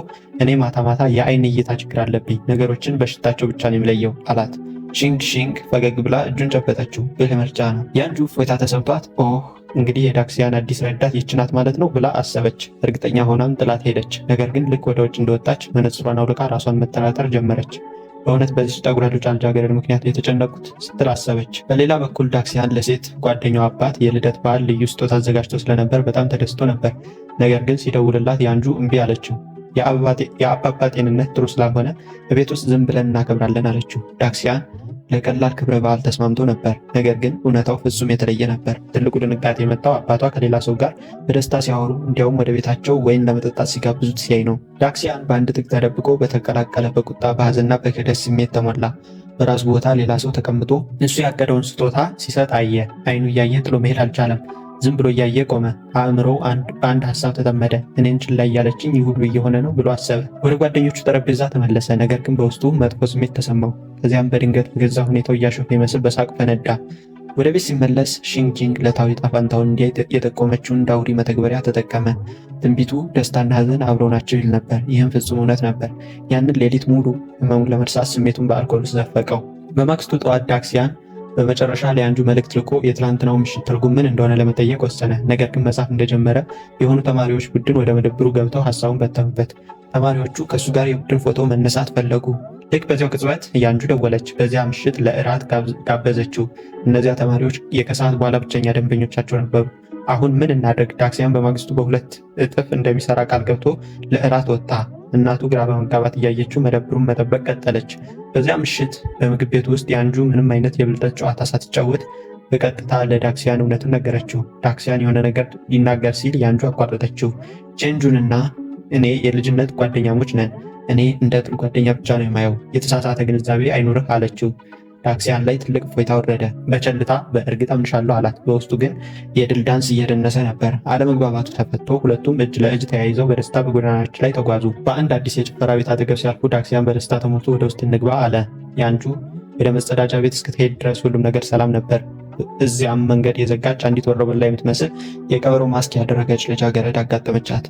እኔ ማታ ማታ የአይን እይታ ችግር አለብኝ፣ ነገሮችን በሽታቸው ብቻ ነው የምለየው አላት። ሺንግ ፈገግ ብላ እጁን ጨበጠችው። ብልህ ምርጫ ነው። ያንጁ እፎይታ ተሰምቷት እንግዲህ የዳክሲያን አዲስ ረዳት ይህች ናት ማለት ነው ብላ አሰበች። እርግጠኛ ሆናም ጥላት ሄደች። ነገር ግን ልክ ወደ ውጭ እንደወጣች መነጽሯን አውልቃ ራሷን መጠራጠር ጀመረች። በእውነት በዚህ ጠጉረ ልጫ ልጃገረድ ምክንያት የተጨነቁት ስትል አሰበች። በሌላ በኩል ዳክሲያን ለሴት ጓደኛው አባት የልደት በዓል ልዩ ስጦታ አዘጋጅቶ ስለነበር በጣም ተደስቶ ነበር። ነገር ግን ሲደውልላት ያንጁ እምቢ አለችው። የአባባ ጤንነት ጥሩ ስላልሆነ በቤት ውስጥ ዝም ብለን እናከብራለን አለችው። ዳክሲያን ለቀላል ክብረ በዓል ተስማምቶ ነበር። ነገር ግን እውነታው ፍጹም የተለየ ነበር። ትልቁ ድንጋጤ የመጣው አባቷ ከሌላ ሰው ጋር በደስታ ሲያወሩ እንዲያውም ወደ ቤታቸው ወይን ለመጠጣት ሲጋብዙት ሲያይ ነው። ዳክሲያን በአንድ ጥግ ተደብቆ በተቀላቀለ በቁጣ በሐዘንና በክህደት ስሜት ተሞላ። በራሱ ቦታ ሌላ ሰው ተቀምጦ እሱ ያቀደውን ስጦታ ሲሰጥ አየ። አይኑ እያየ ጥሎ መሄድ አልቻለም። ዝም ብሎ እያየ ቆመ። አእምሮው በአንድ ሀሳብ ተጠመደ። እኔን ችላ እያለችኝ ይህ ሁሉ እየሆነ ነው ብሎ አሰበ። ወደ ጓደኞቹ ጠረጴዛ ተመለሰ። ነገር ግን በውስጡ መጥፎ ስሜት ተሰማው። ከዚያም በድንገት በገዛ ሁኔታው እያሾፈ ይመስል በሳቅ ፈነዳ። ወደ ቤት ሲመለስ ሺንግ ጂንግ ዕለታዊ ዕጣ ፈንታውን የጠቆመችውን ዳውሪ መተግበሪያ ተጠቀመ። ትንቢቱ ደስታና ሐዘን አብረው ናቸው ይል ነበር። ይህም ፍጹም እውነት ነበር። ያንን ሌሊት ሙሉ ህመሙን ለመርሳት ስሜቱን በአልኮል ውስጥ ዘፈቀው። በማግስቱ ጠዋት ዳክሲያን በመጨረሻ ለያንጁ መልእክት ልኮ የትላንትናው ምሽት ትርጉም ምን እንደሆነ ለመጠየቅ ወሰነ። ነገር ግን መጻፍ እንደጀመረ የሆኑ ተማሪዎች ቡድን ወደ መደብሩ ገብተው ሀሳቡን በተኑበት። ተማሪዎቹ ከእሱ ጋር የቡድን ፎቶ መነሳት ፈለጉ። ልክ በዚያው ቅጽበት ያንጁ ደወለች። በዚያ ምሽት ለእራት ጋበዘችው። እነዚያ ተማሪዎች የከሰዓት በኋላ ብቸኛ ደንበኞቻቸው ነበሩ። አሁን ምን እናድርግ? ዳክሲያን በማግስቱ በሁለት እጥፍ እንደሚሰራ ቃል ገብቶ ለእራት ወጣ። እናቱ ግራ በመጋባት እያየችው መደብሩን መጠበቅ ቀጠለች። በዚያ ምሽት በምግብ ቤቱ ውስጥ ያንጁ ምንም አይነት የብልጠት ጨዋታ ሳትጫወት በቀጥታ ለዳክሲያን እውነቱን ነገረችው። ዳክሲያን የሆነ ነገር ሊናገር ሲል ያንጁ አቋረጠችው። ቼንጁንና እኔ የልጅነት ጓደኛሞች ነን። እኔ እንደ ጥሩ ጓደኛ ብቻ ነው የማየው። የተሳሳተ ግንዛቤ አይኑርህ አለችው። ዳክሲያን ላይ ትልቅ እፎይታ ወረደ። በቸልታ በእርግጥ አምንሻለሁ አላት። በውስጡ ግን የድል ዳንስ እየደነሰ ነበር። አለመግባባቱ ተፈቶ ሁለቱም እጅ ለእጅ ተያይዘው በደስታ በጎዳናዎች ላይ ተጓዙ። በአንድ አዲስ የጭፈራ ቤት አጠገብ ሲያልፉ ዳክሲያን በደስታ ተሞልቶ ወደ ውስጥ እንግባ አለ። ያንጁ ወደ መጸዳጃ ቤት እስክትሄድ ድረስ ሁሉም ነገር ሰላም ነበር። እዚያም መንገድ የዘጋች አንዲት ወሮበላ የምትመስል የቀበሮ ማስክ ያደረገች ልጃገረድ አጋጠመቻት።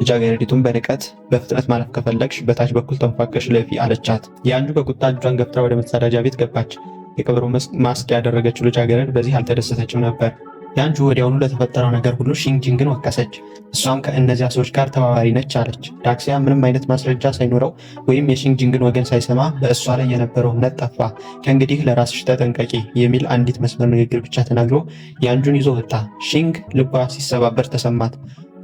ልጃገረዲቱን በንቀት በፍጥነት ማለፍ ከፈለግሽ በታች በኩል ተንፏቀሽ ለፊ አለቻት። ያንጁ በቁጣ እጇን ገፍትራ ወደ መጸዳጃ ቤት ገባች። የቀበሮ ማስክ ያደረገችው ልጃገረድ በዚህ አልተደሰተችም ነበር። ያንጁ ወዲያውኑ ለተፈጠረው ነገር ሁሉ ሺንግጂንግን ወቀሰች። እሷም ከእነዚያ ሰዎች ጋር ተባባሪ ነች አለች። ዳክሲያን ምንም አይነት ማስረጃ ሳይኖረው ወይም የሺንግጂንግን ወገን ሳይሰማ በእሷ ላይ የነበረው እምነት ጠፋ። ከእንግዲህ ለራስሽ ተጠንቀቂ የሚል አንዲት መስመር ንግግር ብቻ ተናግሮ ያንጁን ይዞ ወጣ። ሺንግ ልቧ ሲሰባበር ተሰማት።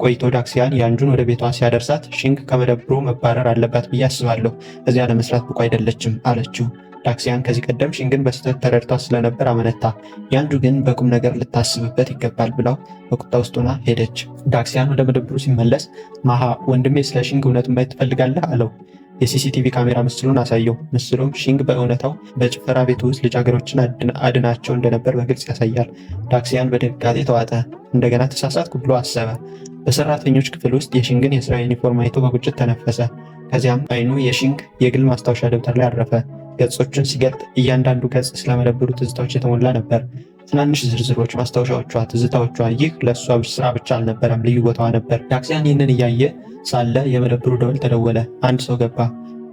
ቆይቶ ዳክሲያን ያንጁን ወደ ቤቷ ሲያደርሳት ሺንግ ከመደብሩ መባረር አለባት ብዬ አስባለሁ፣ እዚያ ለመስራት ብቁ አይደለችም አለችው። ዳክሲያን ከዚህ ቀደም ሺንግን በስህተት ተረድቷ ስለነበር አመነታ። ያንጁ ግን በቁም ነገር ልታስብበት ይገባል ብላው በቁጣ ውስጥ ሆና ሄደች። ዳክሲያን ወደ መደብሩ ሲመለስ ማሃ ወንድሜ ስለ ሺንግ እውነቱን ማየት ትፈልጋለህ አለው። የሲሲቲቪ ካሜራ ምስሉን አሳየው። ምስሉም ሺንግ በእውነታው በጭፈራ ቤቱ ውስጥ ልጃገረዶችን አድናቸው እንደነበር በግልጽ ያሳያል። ዳክሲያን በድንጋጤ ተዋጠ። እንደገና ተሳሳትኩ ብሎ አሰበ። በሰራተኞች ክፍል ውስጥ የሺንግን የስራ ዩኒፎርም አይቶ በቁጭት ተነፈሰ። ከዚያም አይኑ የሺንግ የግል ማስታወሻ ደብተር ላይ አረፈ። ገጾችን ሲገልጥ እያንዳንዱ ገጽ ስለመደብሩ ትዝታዎች የተሞላ ነበር። ትናንሽ ዝርዝሮች፣ ማስታወሻዎቿ፣ ትዝታዎቿ። ይህ ለእሷ ስራ ብቻ አልነበረም፣ ልዩ ቦታዋ ነበር። ዳክሲያን ይህንን እያየ ሳለ የመደብሩ ደወል ተደወለ። አንድ ሰው ገባ።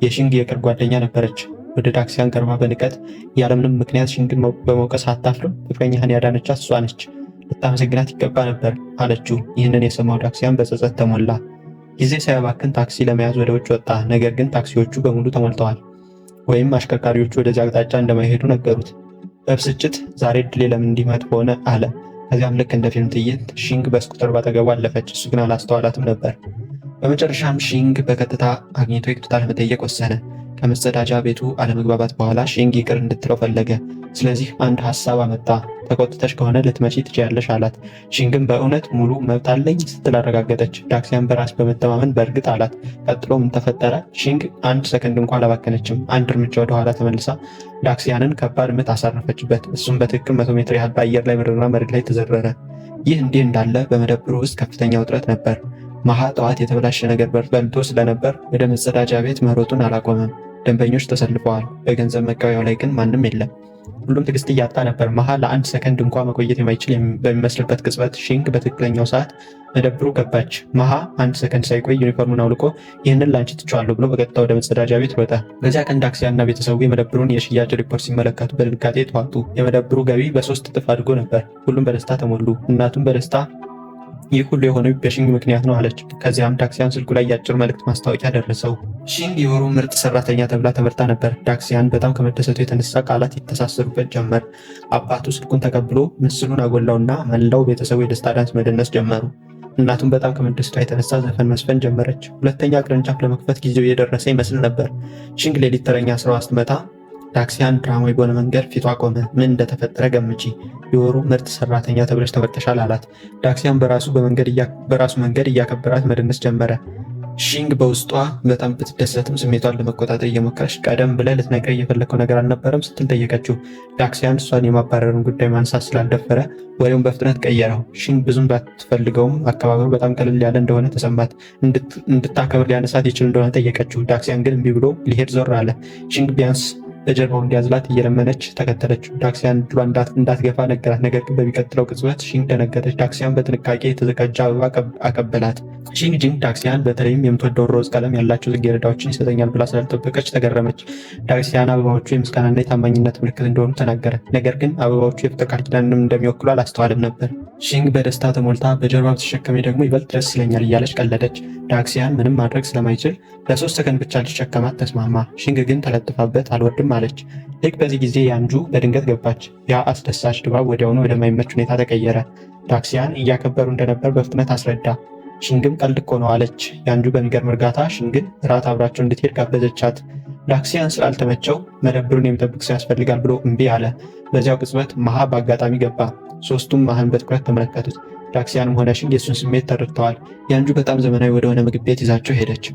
የሺንግ የቅርብ ጓደኛ ነበረች። ወደ ዳክሲያን ቀርባ በንቀት ያለምንም ምክንያት ሺንግን በመውቀስ አታፍርም? ፍቅረኛህን ያዳነቻት እሷ ነች፣ ልታመሰግናት ይገባ ነበር አለችው። ይህንን የሰማው ዳክሲያን በጸጸት ተሞላ። ጊዜ ሳያባክን ታክሲ ለመያዝ ወደ ውጭ ወጣ። ነገር ግን ታክሲዎቹ በሙሉ ተሞልተዋል፣ ወይም አሽከርካሪዎቹ ወደዚያ አቅጣጫ እንደማይሄዱ ነገሩት። በብስጭት ዛሬ ድሌ ለምን እንዲህ መጥፎ ሆነ አለ። ከዚያም ልክ እንደ ፊልም ትዕይንት ሺንግ በስኩተር ባጠገቡ አለፈች። እሱ ግን አላስተዋላትም ነበር። በመጨረሻም ሺንግ በቀጥታ አግኝቶ ይቅርታ ለመጠየቅ ወሰነ። ከመጸዳጃ ቤቱ አለመግባባት በኋላ ሺንግ ይቅር እንድትለው ፈለገ። ስለዚህ አንድ ሀሳብ አመጣ። ተቆጥተሽ ከሆነ ልትመጪ ትችያለሽ አላት። ሺንግን በእውነት ሙሉ መብት አለኝ ስትል አረጋገጠች። ዳክሲያን በራስ በመተማመን በእርግጥ አላት። ቀጥሎ ምን ተፈጠረ? ሺንግ አንድ ሰከንድ እንኳ አላባከነችም። አንድ እርምጃ ወደኋላ ተመልሳ ዳክሲያንን ከባድ ምት አሳረፈችበት። እሱም በትክክል 100 ሜትር ያህል በአየር ላይ በረራ መሬት ላይ ተዘረረ። ይህ እንዲህ እንዳለ በመደብሩ ውስጥ ከፍተኛ ውጥረት ነበር። ማሃ ጠዋት የተበላሸ ነገር በልቶ ስለነበር ወደ መጸዳጃ ቤት መሮጡን አላቆመም። ደንበኞች ተሰልፈዋል። በገንዘብ መቀበያው ላይ ግን ማንም የለም። ሁሉም ትዕግስት እያጣ ነበር። ማሃ ለአንድ ሰከንድ እንኳ መቆየት የማይችል በሚመስልበት ቅጽበት ሺንግ በትክክለኛው ሰዓት መደብሩ ገባች። ማሃ አንድ ሰከንድ ሳይቆይ ዩኒፎርሙን አውልቆ ይህንን ላንቺ ትቼዋለሁ ብሎ በቀጥታ ወደ መጸዳጃ ቤት ሮጠ። በዚያ ቀን ዳክሲያንና ቤተሰቡ የመደብሩን የሽያጭ ሪፖርት ሲመለከቱ በድንጋጤ ተዋጡ። የመደብሩ ገቢ በ3 እጥፍ አድጎ ነበር። ሁሉም በደስታ ተሞሉ። እናቱም በደስታ ይህ ሁሉ የሆነው በሺንግ ምክንያት ነው አለች። ከዚያም ዳክሲያን ስልኩ ላይ የአጭር መልእክት ማስታወቂያ ደረሰው። ሺንግ የወሩ ምርጥ ሰራተኛ ተብላ ተመርጣ ነበር። ዳክሲያን በጣም ከመደሰቱ የተነሳ ቃላት ይተሳሰሩበት ጀመር። አባቱ ስልኩን ተቀብሎ ምስሉን አጎላውና መላው ቤተሰቡ የደስታ ዳንስ መደነስ ጀመሩ። እናቱም በጣም ከመደሰቷ የተነሳ ዘፈን መስፈን ጀመረች። ሁለተኛ ቅርንጫፍ ለመክፈት ጊዜው የደረሰ ይመስል ነበር። ሺንግ ሌሊት ተረኛ ስራዋ ስትመጣ ዳክሲያን ድራማዊ በሆነ መንገድ ፊቷ ቆመ። ምን እንደተፈጠረ ገምቺ፣ የወሩ ምርጥ ሰራተኛ ተብለሽ ተመርጠሻል አላት። ዳክሲያን በራሱ መንገድ እያከበራት መደነስ ጀመረ። ሺንግ በውስጧ በጣም ብትደሰትም ስሜቷን ለመቆጣጠር እየሞከረች ቀደም ብለህ ልትነግረኝ የፈለግከው ነገር አልነበረም ስትል ጠየቀችው። ዳክሲያን እሷን የማባረሩን ጉዳይ ማንሳት ስላልደፈረ ወሬውን በፍጥነት ቀየረው። ሺንግ ብዙም ባትፈልገውም አካባቢው በጣም ቀለል ያለ እንደሆነ ተሰማት። እንድታከብር ሊያነሳት ይችል እንደሆነ ጠየቀችው። ዳክሲያን ግን እምቢ ብሎ ሊሄድ ዞር አለ። ሺንግ ቢያንስ በጀርባው እንዲያዝላት እየለመነች ተከተለችው። ዳክሲያን እጇን እንዳትገፋ ነገራት። ነገር ግን በሚቀጥለው ቅጽበት ሺንግ ደነገጠች። ዳክሲያን በጥንቃቄ የተዘጋጀ አበባ አቀበላት። ሺንግ ጂንግ ዳክሲያን በተለይም የምትወደው ሮዝ ቀለም ያላቸው ጽጌረዳዎችን ይሰጠኛል ብላ ስላልጠበቀች ተገረመች። ዳክሲያን አበባዎቹ የምስጋናና የታማኝነት ምልክት እንደሆኑ ተናገረ። ነገር ግን አበባዎቹ የፍቅር ቃል ኪዳንን እንደሚወክሉ አላስተዋልም ነበር። ሺንግ በደስታ ተሞልታ በጀርባ ብትሸከሜ ደግሞ ይበልጥ ደስ ይለኛል እያለች ቀለደች። ዳክሲያን ምንም ማድረግ ስለማይችል ለ3 ሰከንድ ብቻ ሊሸከማት ተስማማ። ሺንግ ግን ተለጥፋበት አልወርድም አለች። ልክ በዚህ ጊዜ ያንጁ በድንገት ገባች። ያ አስደሳች ድባብ ወዲያውኑ ወደማይመች ሁኔታ ተቀየረ። ዳክሲያን እያከበሩ እንደነበር በፍጥነት አስረዳ። ሺንግም ቀልድ እኮ ነው አለች። ያንጁ በሚገርም እርጋታ ሺንግን እራት አብራቸው እንድትሄድ ጋበዘቻት። ዳክሲያን ስላልተመቸው መደብሩን የሚጠብቅ ሰው ያስፈልጋል ብሎ እምቢ አለ። በዚያው ቅጽበት መሃ በአጋጣሚ ገባ። ሶስቱም መሃን በትኩረት ተመለከቱት። ዳክሲያንም ሆነ ሺንግ የሱን ስሜት ተረድተዋል። ያንጁ በጣም ዘመናዊ ወደሆነ ምግብ ቤት ይዛቸው ሄደች።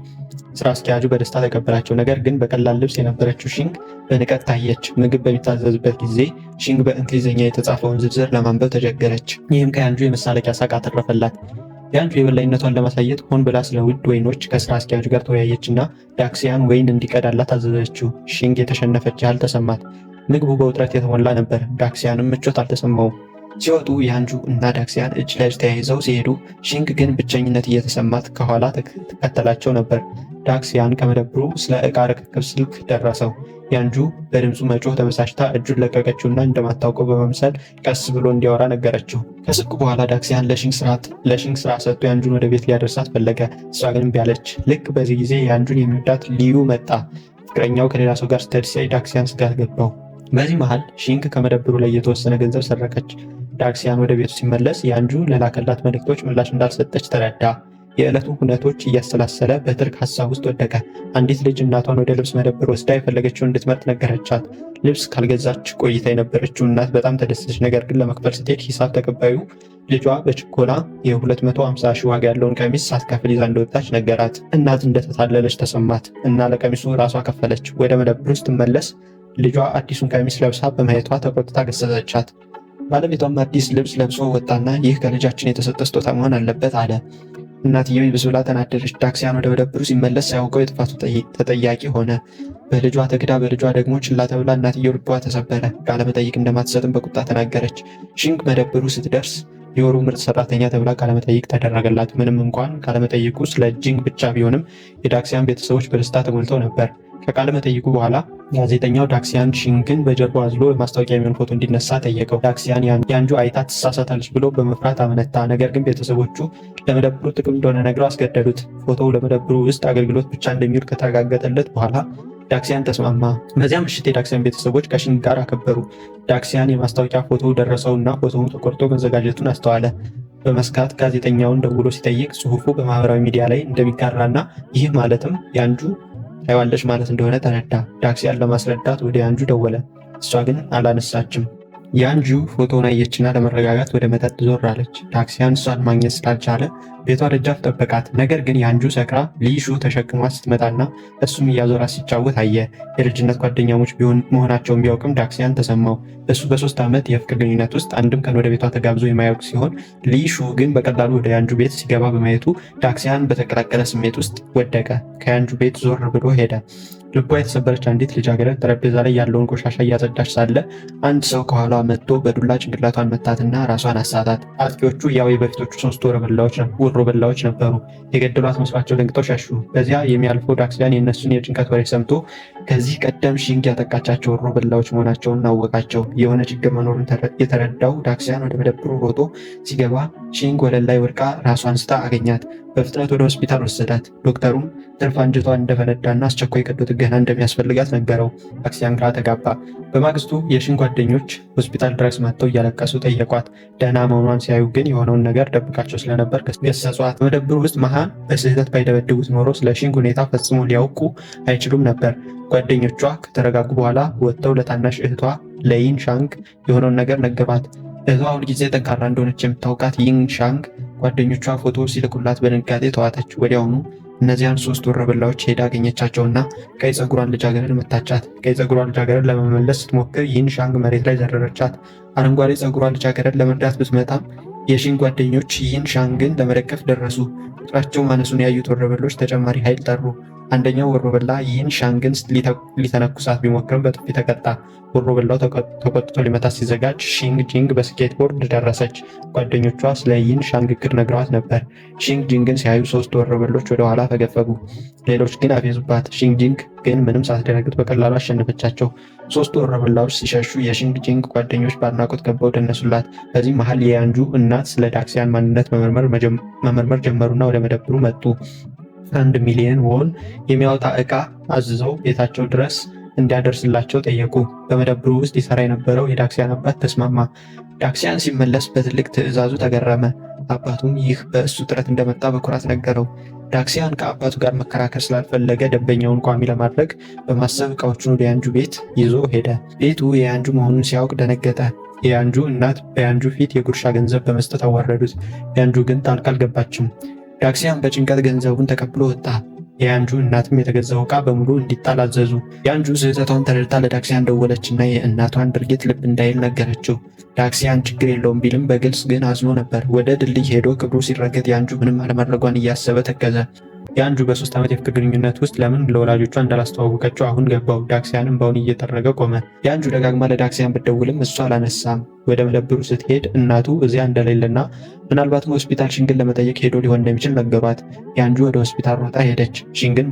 ስራ አስኪያጁ በደስታ ተቀበላቸው። ነገር ግን በቀላል ልብስ የነበረችው ሺንግ በንቀት ታየች። ምግብ በሚታዘዝበት ጊዜ ሺንግ በእንግሊዝኛ የተጻፈውን ዝርዝር ለማንበብ ተቸገረች። ይህም ከያንጁ የመሳለቂያ ሳቅ አተረፈላት። ያንጁ የበላይነቷን ለማሳየት ሆን ብላ ስለ ውድ ወይኖች ከስራ አስኪያጁ ጋር ተወያየች እና ዳክሲያን ወይን እንዲቀዳላት አዘዘችው። ሺንግ የተሸነፈች ያህል ተሰማት። ምግቡ በውጥረት የተሞላ ነበር። ዳክሲያንም ምቾት አልተሰማውም። ሲወጡ ያንጁ እና ዳክሲያን እጅ ለእጅ ተያይዘው ሲሄዱ ሺንግ ግን ብቸኝነት እየተሰማት ከኋላ ተከተላቸው ነበር። ዳክሲያን ከመደብሩ ስለ ዕቃ ርክክብ ስልክ ደረሰው። ያንጁ በድምፁ መጮህ ተበሳጭታ እጁን ለቀቀችውና እንደማታውቀው በመምሰል ቀስ ብሎ እንዲያወራ ነገረችው። ከስልኩ በኋላ ዳክሲያን ለሺንግ ስራ ሰጥቶ ያንጁን ወደ ቤት ሊያደርሳት ፈለገ። እሷ ግን እምቢ አለች። ልክ በዚህ ጊዜ ያንጁን የሚወዳት ሊዩ መጣ። ፍቅረኛው ከሌላ ሰው ጋር ስትሄድ ሲያይ ዳክሲያን ስጋት ገባው። በዚህ መሃል ሺንግ ከመደብሩ ላይ የተወሰነ ገንዘብ ሰረቀች። ዳክሲያን ወደ ቤቱ ሲመለስ ያንጁ ለላከላት መልእክቶች ምላሽ እንዳልሰጠች ተረዳ። የዕለቱን ሁነቶች እያሰላሰለ በጥልቅ ሀሳብ ውስጥ ወደቀ። አንዲት ልጅ እናቷን ወደ ልብስ መደብር ወስዳ የፈለገችውን እንድትመርጥ ነገረቻት። ልብስ ካልገዛች ቆይታ የነበረችው እናት በጣም ተደሰተች። ነገር ግን ለመክፈል ስትሄድ ሂሳብ ተቀባዩ ልጇ በችኮላ የ250 ሺህ ዋጋ ያለውን ቀሚስ ሳትከፍል ይዛ እንደወጣች ነገራት። እናት እንደተታለለች ተሰማት እና ለቀሚሱ ራሷ ከፈለች። ወደ መደብሩ ስትመለስ ልጇ አዲሱን ቀሚስ ለብሳ በማየቷ ተቆጥታ ገሰጸቻት። ባለቤቷም አዲስ ልብስ ለብሶ ወጣና ይህ ከልጃችን የተሰጠ ስጦታ መሆን አለበት አለ። እናትየው ይብስ ብላ ተናደደች። ዳክሲያን ወደ መደብሩ ሲመለስ ሳያውቀው የጥፋቱ ተጠያቂ ሆነ። በልጇ ተክዳ በልጇ ደግሞ ችላ ተብላ እናትየው ልቧ ተሰበረ። ቃለመጠይቅ እንደማትሰጥም በቁጣ ተናገረች። ሺንግ መደብሩ ስትደርስ የወሩ ምርጥ ሰራተኛ ተብላ ቃለመጠይቅ ተደረገላት። ምንም እንኳን ቃለመጠይቁ ስለ ጂንግ ብቻ ቢሆንም የዳክሲያን ቤተሰቦች በደስታ ተሞልተው ነበር። ከቃለ መጠይቁ በኋላ ጋዜጠኛው ዳክሲያን ሺንግን በጀርባው አዝሎ የማስታወቂያ የሚሆን ፎቶ እንዲነሳ ጠየቀው። ዳክሲያን ያንጁ አይታ ትሳሳታለች ብሎ በመፍራት አመነታ። ነገር ግን ቤተሰቦቹ ለመደብሩ ጥቅም እንደሆነ ነግረው አስገደዱት። ፎቶው ለመደብሩ ውስጥ አገልግሎት ብቻ እንደሚውል ከተረጋገጠለት በኋላ ዳክሲያን ተስማማ። በዚያ ምሽት የዳክሲያን ቤተሰቦች ከሺንግ ጋር አከበሩ። ዳክሲያን የማስታወቂያ ፎቶው ደረሰውና ፎቶው ተቆርጦ መዘጋጀቱን አስተዋለ። በመስጋት ጋዜጠኛውን ደውሎ ሲጠይቅ ጽሑፉ በማህበራዊ ሚዲያ ላይ እንደሚጋራና ይህ ማለትም ያንጁ ታይዋለች ማለት እንደሆነ ተረዳ። ዳክሲያን ለማስረዳት ወደ ያንጁ ደወለ። እሷ ግን አላነሳችም። ያንጁ ፎቶውን አየችና ለመረጋጋት ወደ መጠጥ ዞር አለች። ዳክሲያን እሷን ማግኘት ስላልቻለ ቤቷ ደጃፍ ጠበቃት። ነገር ግን ያንጁ ሰክራ ሊሹ ተሸክሟት ስትመጣና እሱም እያዞራት ሲጫወት አየ። የልጅነት ጓደኛሞች መሆናቸውን ቢያውቅም ዳክሲያን ተሰማው። እሱ በ3 ዓመት የፍቅር ግንኙነት ውስጥ አንድም ቀን ወደ ቤቷ ተጋብዞ የማያውቅ ሲሆን ሊሹ ግን በቀላሉ ወደ ያንጁ ቤት ሲገባ በማየቱ ዳክሲያን በተቀላቀለ ስሜት ውስጥ ወደቀ። ከያንጁ ቤት ዞር ብሎ ሄደ። ልቧ የተሰበረች አንዲት ልጃገረድ ጠረጴዛ ላይ ያለውን ቆሻሻ እያጸዳች ሳለ አንድ ሰው ከኋላ መጥቶ በዱላ ጭንቅላቷን መታትና ራሷን አሳታት። አጥቂዎቹ ያው የበፊቶቹ 3 ወሮበላዎች ነበሩ። የገደሏት መስሏቸው ደንግጠው ሸሹ። በዚያ የሚያልፈው ዳክሲያን የእነሱን የጭንቀት ወሬ ሰምቶ ከዚህ ቀደም ሺንግ ያጠቃቻቸው ወሮበላዎች መሆናቸውን አወቃቸው። የሆነ ችግር መኖሩን የተረዳው ዳክሲያን ወደ መደብሩ ሮጦ ሲገባ ሺንግ ወለል ላይ ወድቃ ራሷን ስታ አገኛት። በፍጥነት ወደ ሆስፒታል ወሰዳት። ዶክተሩም ትርፍ አንጀቷ እንደፈነዳና አስቸኳይ ቀዶ ጥገና እንደሚያስፈልጋት ነገረው። ዳክሲያን ግራ ተጋባ። በማግስቱ የሺንግ ጓደኞች ሆስፒታል ድረስ መጥተው እያለቀሱ ጠየቋት። ደህና መሆኗን ሲያዩ ግን የሆነውን ነገር ደብቃቸው ስለነበር ገሰጿት። መደብሩ ውስጥ መሃን በስህተት ባይደበድቡት ኖሮ ስለ ሺንግ ሁኔታ ፈጽሞ ሊያውቁ አይችሉም ነበር። ጓደኞቿ ከተረጋጉ በኋላ ወጥተው ለታናሽ እህቷ ለይን ሻንግ የሆነውን ነገር ነገሯት። እህቷ ሁልጊዜ ጠንካራ እንደሆነች የምታውቃት ይን ሻንግ ጓደኞቿ ፎቶ ሲልኩላት በድንጋጤ ተዋጠች። ወዲያውኑ እነዚያን 3 ወሮበላዎች ሄዳ አገኘቻቸውና ቀይ ፀጉሯን ልጃገረድ መታቻት። ቀይ ፀጉሯን ልጃገረድ ለመመለስ ስትሞክር ይህን ሻንግ መሬት ላይ ዘረረቻት። አረንጓዴ ፀጉሯን ልጃገረድ ለመርዳት ብትመጣም የሺንግ ጓደኞች ይህን ሻንግን ለመደገፍ ደረሱ። ቁጥራቸው ማነሱን ያዩት ወሮበሎች ተጨማሪ ኃይል ጠሩ። አንደኛው ወሮበላ ይህን ሻንግን ሊተነኩሳት ቢሞክርም በጥፊ ተቀጣ። ወሮበላው ተቆጥቶ ሊመታት ሲዘጋጅ ሺንግ ጂንግ በስኬትቦርድ ደረሰች። ጓደኞቿ ስለ ይህን ሻንግ እቅድ ነግረዋት ነበር። ሺንግ ጂንግን ሲያዩ 3 ወሮበሎች ወደ ኋላ ፈገፈጉ። ሌሎች ግን አፌዙባት። ሺንግ ጂንግ ግን ምንም ሳትደነግጥ በቀላሉ አሸነፈቻቸው። 3 ወሮበላዎች ሲሸሹ የሺንግ ጂንግ ጓደኞች በአድናቆት ከበው ደነሱላት። በዚህ መሃል የያንጁ እናት ስለ ዳክሲያን ማንነት መመርመር ጀመሩና ወደ መደብሩ መጡ። 1 ሚሊዮን ዎን የሚያወጣ ዕቃ አዝዘው ቤታቸው ድረስ እንዲያደርስላቸው ጠየቁ። በመደብሩ ውስጥ ይሰራ የነበረው የዳክሲያን አባት ተስማማ። ዳክሲያን ሲመለስ በትልቅ ትዕዛዙ ተገረመ። አባቱም ይህ በእሱ ጥረት እንደመጣ በኩራት ነገረው። ዳክሲያን ከአባቱ ጋር መከራከር ስላልፈለገ ደንበኛውን ቋሚ ለማድረግ በማሰብ ዕቃዎቹን ወደ ያንጁ ቤት ይዞ ሄደ። ቤቱ የያንጁ መሆኑን ሲያውቅ ደነገጠ። የያንጁ እናት በያንጁ ፊት የጉርሻ ገንዘብ በመስጠት አዋረዱት። ያንጁ ግን ጣልቃ አልገባችም። ዳክሲያን በጭንቀት ገንዘቡን ተቀብሎ ወጣ። የያንጁ እናትም የተገዛው ዕቃ በሙሉ እንዲጣል አዘዙ። ያንጁ ስህተቷን ተረድታ ለዳክሲያን ደወለችና የእናቷን ድርጊት ልብ እንዳይል ነገረችው። ዳክሲያን ችግር የለውም ቢልም በግልጽ ግን አዝኖ ነበር። ወደ ድልድይ ሄዶ ክብሩ ሲረገጥ ያንጁ ምንም አለማድረጓን እያሰበ ተከዘ። ያንጁ በ3 ዓመት የፍቅር ግንኙነት ውስጥ ለምን ለወላጆቿ እንዳላስተዋወቀችው አሁን ገባው። ዳክሲያን እንባውን እየጠረገ ቆመ። ያንጁ ደጋግማ ለዳክሲያን ብትደውልም እሱ አላነሳም። ወደ መደብሩ ስትሄድ እናቱ እዚያ እንደሌለና ምናልባትም ሆስፒታል ሺንግን ለመጠየቅ ሄዶ ሊሆን እንደሚችል ነገሯት። ያንጁ ወደ ሆስፒታል ሮጣ ሄደች። ሺንግን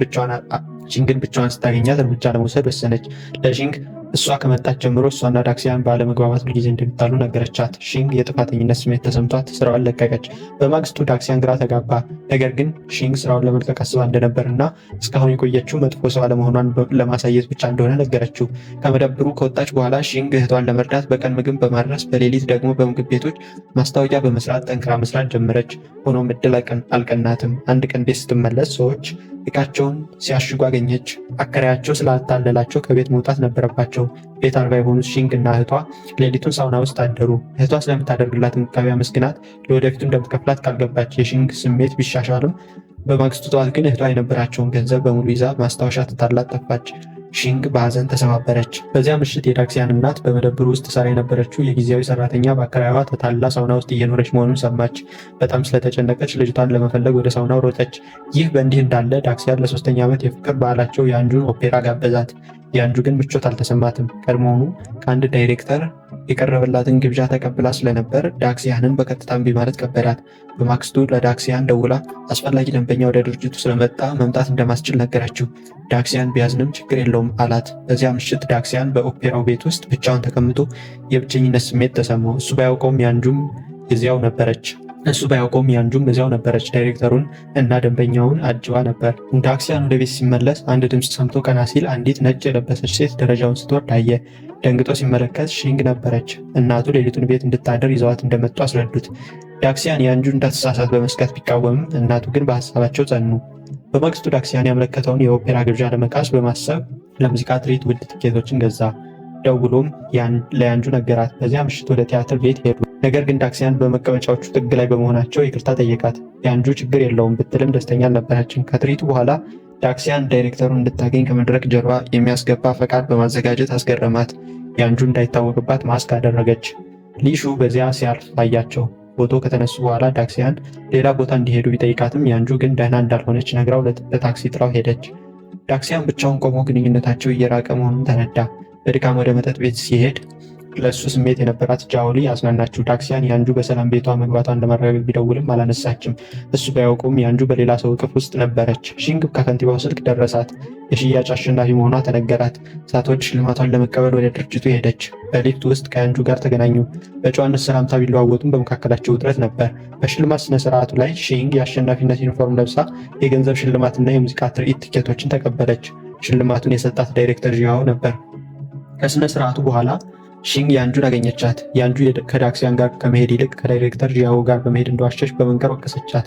ብቻዋን ስታገኛት እርምጃ ለመውሰድ ወሰነች። ለሺንግ እሷ ከመጣች ጀምሮ እሷና ዳክሲያን ባለመግባባት ሁልጊዜ እንደሚጣሉ ነገረቻት። ሺንግ የጥፋተኝነት ስሜት ተሰምቷት ስራዋን ለቀቀች። በማግስቱ ዳክሲያን ግራ ተጋባ። ነገር ግን ሺንግ ስራውን ለመልቀቅ አስባ እንደነበር እና እስካሁን የቆየችው መጥፎ ሰው አለመሆኗን ለማሳየት ብቻ እንደሆነ ነገረችው። ከመደብሩ ከወጣች በኋላ ሺንግ እህቷን ለመርዳት በቀን ምግብ በማድረስ በሌሊት ደግሞ በምግብ ቤቶች ማስታወቂያ በመስራት ጠንክራ መስራት ጀመረች። ሆኖም እድል አልቀናትም። አንድ ቀን ቤት ስትመለስ ሰዎች ዕቃቸውን ሲያሽጉ አገኘች። አከራያቸው ስላታለላቸው ከቤት መውጣት ነበረባቸው። ቤት አልባ የሆኑት ሺንግ እና እህቷ ሌሊቱን ሳውና ውስጥ አደሩ። እህቷ ስለምታደርግላት እንክብካቤ አመስግናት ለወደፊቱ እንደምትከፍላት ቃል ገባች። የሺንግ ስሜት ቢሻሻልም በማግስቱ ጠዋት ግን እህቷ የነበራቸውን ገንዘብ በሙሉ ይዛ ማስታወሻ ትታላት ጠፋች። ሺንግ በሐዘን ተሰባበረች። በዚያ ምሽት የዳክሲያን እናት በመደብሩ ውስጥ ሰራ የነበረችው የጊዜያዊ ሰራተኛ በአከራይዋ ተታላ ሳውና ውስጥ እየኖረች መሆኑን ሰማች። በጣም ስለተጨነቀች ልጅቷን ለመፈለግ ወደ ሳውናው ሮጠች። ይህ በእንዲህ እንዳለ ዳክሲያን ለ3ኛ ዓመት የፍቅር በዓላቸው ያንጁን ኦፔራ ጋበዛት። ያንጁ ግን ምቾት አልተሰማትም። ቀድሞውኑ ከአንድ ዳይሬክተር የቀረበላትን ግብዣ ተቀብላ ስለነበር ዳክሲያንን በቀጥታ እምቢ ማለት ከበዳት። በማግስቱ ለዳክሲያን ደውላ አስፈላጊ ደንበኛ ወደ ድርጅቱ ስለመጣ መምጣት እንደማስችል ነገረችው። ዳክሲያን ቢያዝንም ችግር የለውም አላት። በዚያ ምሽት ዳክሲያን በኦፔራው ቤት ውስጥ ብቻውን ተቀምጦ የብቸኝነት ስሜት ተሰማው። እሱ ባያውቀውም ያንጁም እዚያው ነበረች። ዳይሬክተሩን እና ደንበኛውን አጅባ ነበር። ዳክሲያን ወደ ቤት ሲመለስ አንድ ድምፅ ሰምቶ ቀና ሲል አንዲት ነጭ የለበሰች ሴት ደረጃውን ስትወርድ አየ። ደንግጦ ሲመለከት ሺንግ ነበረች። እናቱ ሌሊቱን ቤት እንድታደር ይዘዋት እንደመጡ አስረዱት። ዳክሲያን ያንጁ እንዳትሳሳት በመስጋት ቢቃወምም እናቱ ግን በሀሳባቸው ጸኑ። በማግስቱ ዳክሲያን ያመለከተውን የኦፔራ ግብዣ ለመካስ በማሰብ ለሙዚቃ ትርኢት ውድ ትኬቶችን ገዛ። ደውሎም ለያንጁ ነገራት። በዚያ ምሽት ወደ ቲያትር ቤት ሄዱ። ነገር ግን ዳክሲያን በመቀመጫዎቹ ጥግ ላይ በመሆናቸው ይቅርታ ጠየቃት። ያንጁ ችግር የለውም ብትልም ደስተኛ አልነበረችም። ከትርኢቱ በኋላ ዳክሲያን ዳይሬክተሩን እንድታገኝ ከመድረክ ጀርባ የሚያስገባ ፈቃድ በማዘጋጀት አስገረማት። ያንጁ እንዳይታወቅባት ማስክ አደረገች። ሊሹ በዚያ ሲያልፍ አያቸው። ፎቶ ከተነሱ በኋላ ዳክሲያን ሌላ ቦታ እንዲሄዱ ቢጠይቃትም ያንጁ ግን ደህና እንዳልሆነች ነግራው ለታክሲ ጥራው ሄደች። ዳክሲያን ብቻውን ቆሞ ግንኙነታቸው እየራቀ መሆኑን ተረዳ። በድካም ወደ መጠጥ ቤት ሲሄድ ለእሱ ስሜት የነበራት ጃውሊ አጽናናችው። ዳክሲያን ያንጁ በሰላም ቤቷ መግባቷን ለማረጋገጥ ቢደውልም አላነሳችም። እሱ ባያውቀውም ያንጁ በሌላ ሰው እቅፍ ውስጥ ነበረች። ሺንግ ከከንቲባው ስልክ ደረሳት። የሽያጭ አሸናፊ መሆኗ ተነገራት። ሳትወድ ሽልማቷን ለመቀበል ወደ ድርጅቱ ሄደች። በሊፍት ውስጥ ከያንጁ ጋር ተገናኙ። በጨዋነት ሰላምታ ቢለዋወጡም በመካከላቸው ውጥረት ነበር። በሽልማት ስነ ስርዓቱ ላይ ሺንግ የአሸናፊነት ዩኒፎርም ለብሳ የገንዘብ ሽልማትና የሙዚቃ ትርኢት ቲኬቶችን ተቀበለች። ሽልማቱን የሰጣት ዳይሬክተር ጂያኦ ነበር። ከስነ ስርዓቱ በኋላ ሺንግ ያንጁን አገኘቻት። ያንጁ ከዳክሲያን ጋር ከመሄድ ይልቅ ከዳይሬክተር ጂያኦ ጋር በመሄድ እንደዋሸች በመንገር ወቀሰቻት።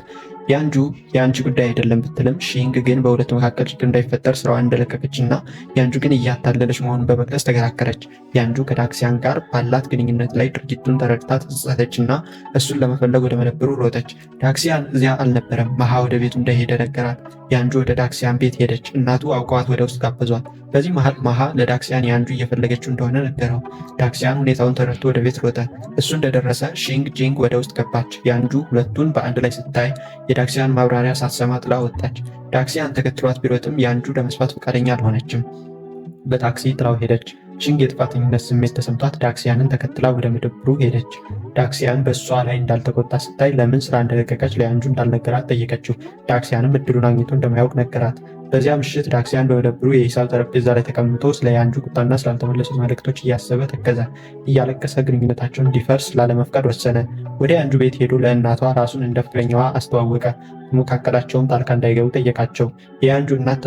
ያንጁ የአንቺ ጉዳይ አይደለም ብትልም ሺንግ ግን በሁለቱ መካከል ችግር እንዳይፈጠር ስራዋን እንደለቀቀች እና ያንጁ ግን እያታለለች መሆኑን በመግለጽ ተከራከረች። ያንጁ ከዳክሲያን ጋር ባላት ግንኙነት ላይ ድርጊቱን ተረድታ ተጸጸተች እና እሱን ለመፈለግ ወደ መደብሩ ሮጠች። ዳክሲያን እዚያ አልነበረም። መሃ ወደ ቤቱ እንደሄደ ነገራት። ያንጁ ወደ ዳክሲያን ቤት ሄደች። እናቱ አውቀዋት ወደ ውስጥ ጋበዟት። በዚህ መሃል መሃ ለዳክሲያን ያንጁ እየፈለገችው እንደሆነ ነገረው። ዳክሲያን ሁኔታውን ተረድቶ ወደ ቤት ሮጠ። እሱ እንደደረሰ ሺንግ ጂንግ ወደ ውስጥ ገባች። ያንጁ ሁለቱን በአንድ ላይ ስታይ የዳክሲያን ማብራሪያ ሳትሰማ ጥላ ወጣች። ዳክሲያን ተከትሏት ቢሮጥም ያንጁ ለመስማት ፈቃደኛ አልሆነችም። በታክሲ ጥላው ሄደች። ሽንግ የጥፋተኝነት ስሜት ተሰምቷት ዳክሲያንን ተከትላ ወደ መደብሩ ሄደች። ዳክሲያን በእሷ ላይ እንዳልተቆጣ ስታይ ለምን ስራ እንደለቀቀች ለያንጁ እንዳልነገራት ጠየቀችው። ዳክሲያንም እድሉን አግኝቶ እንደማያውቅ ነገራት። በዚያ ምሽት ዳክሲያን በመደብሩ የሂሳብ ጠረጴዛ ላይ ተቀምጦ ስለ ያንጁ ቁጣና ስላልተመለሱት መልእክቶች እያሰበ ተከዘ። እያለቀሰ ግንኙነታቸውን እንዲፈርስ ላለመፍቀድ ወሰነ። ወደ ያንጁ ቤት ሄዶ ለእናቷ ራሱን እንደ ፍቅረኛዋ አስተዋወቀ። በመካከላቸውም ጣልቃ እንዳይገቡ ጠየቃቸው። የያንጁ እናት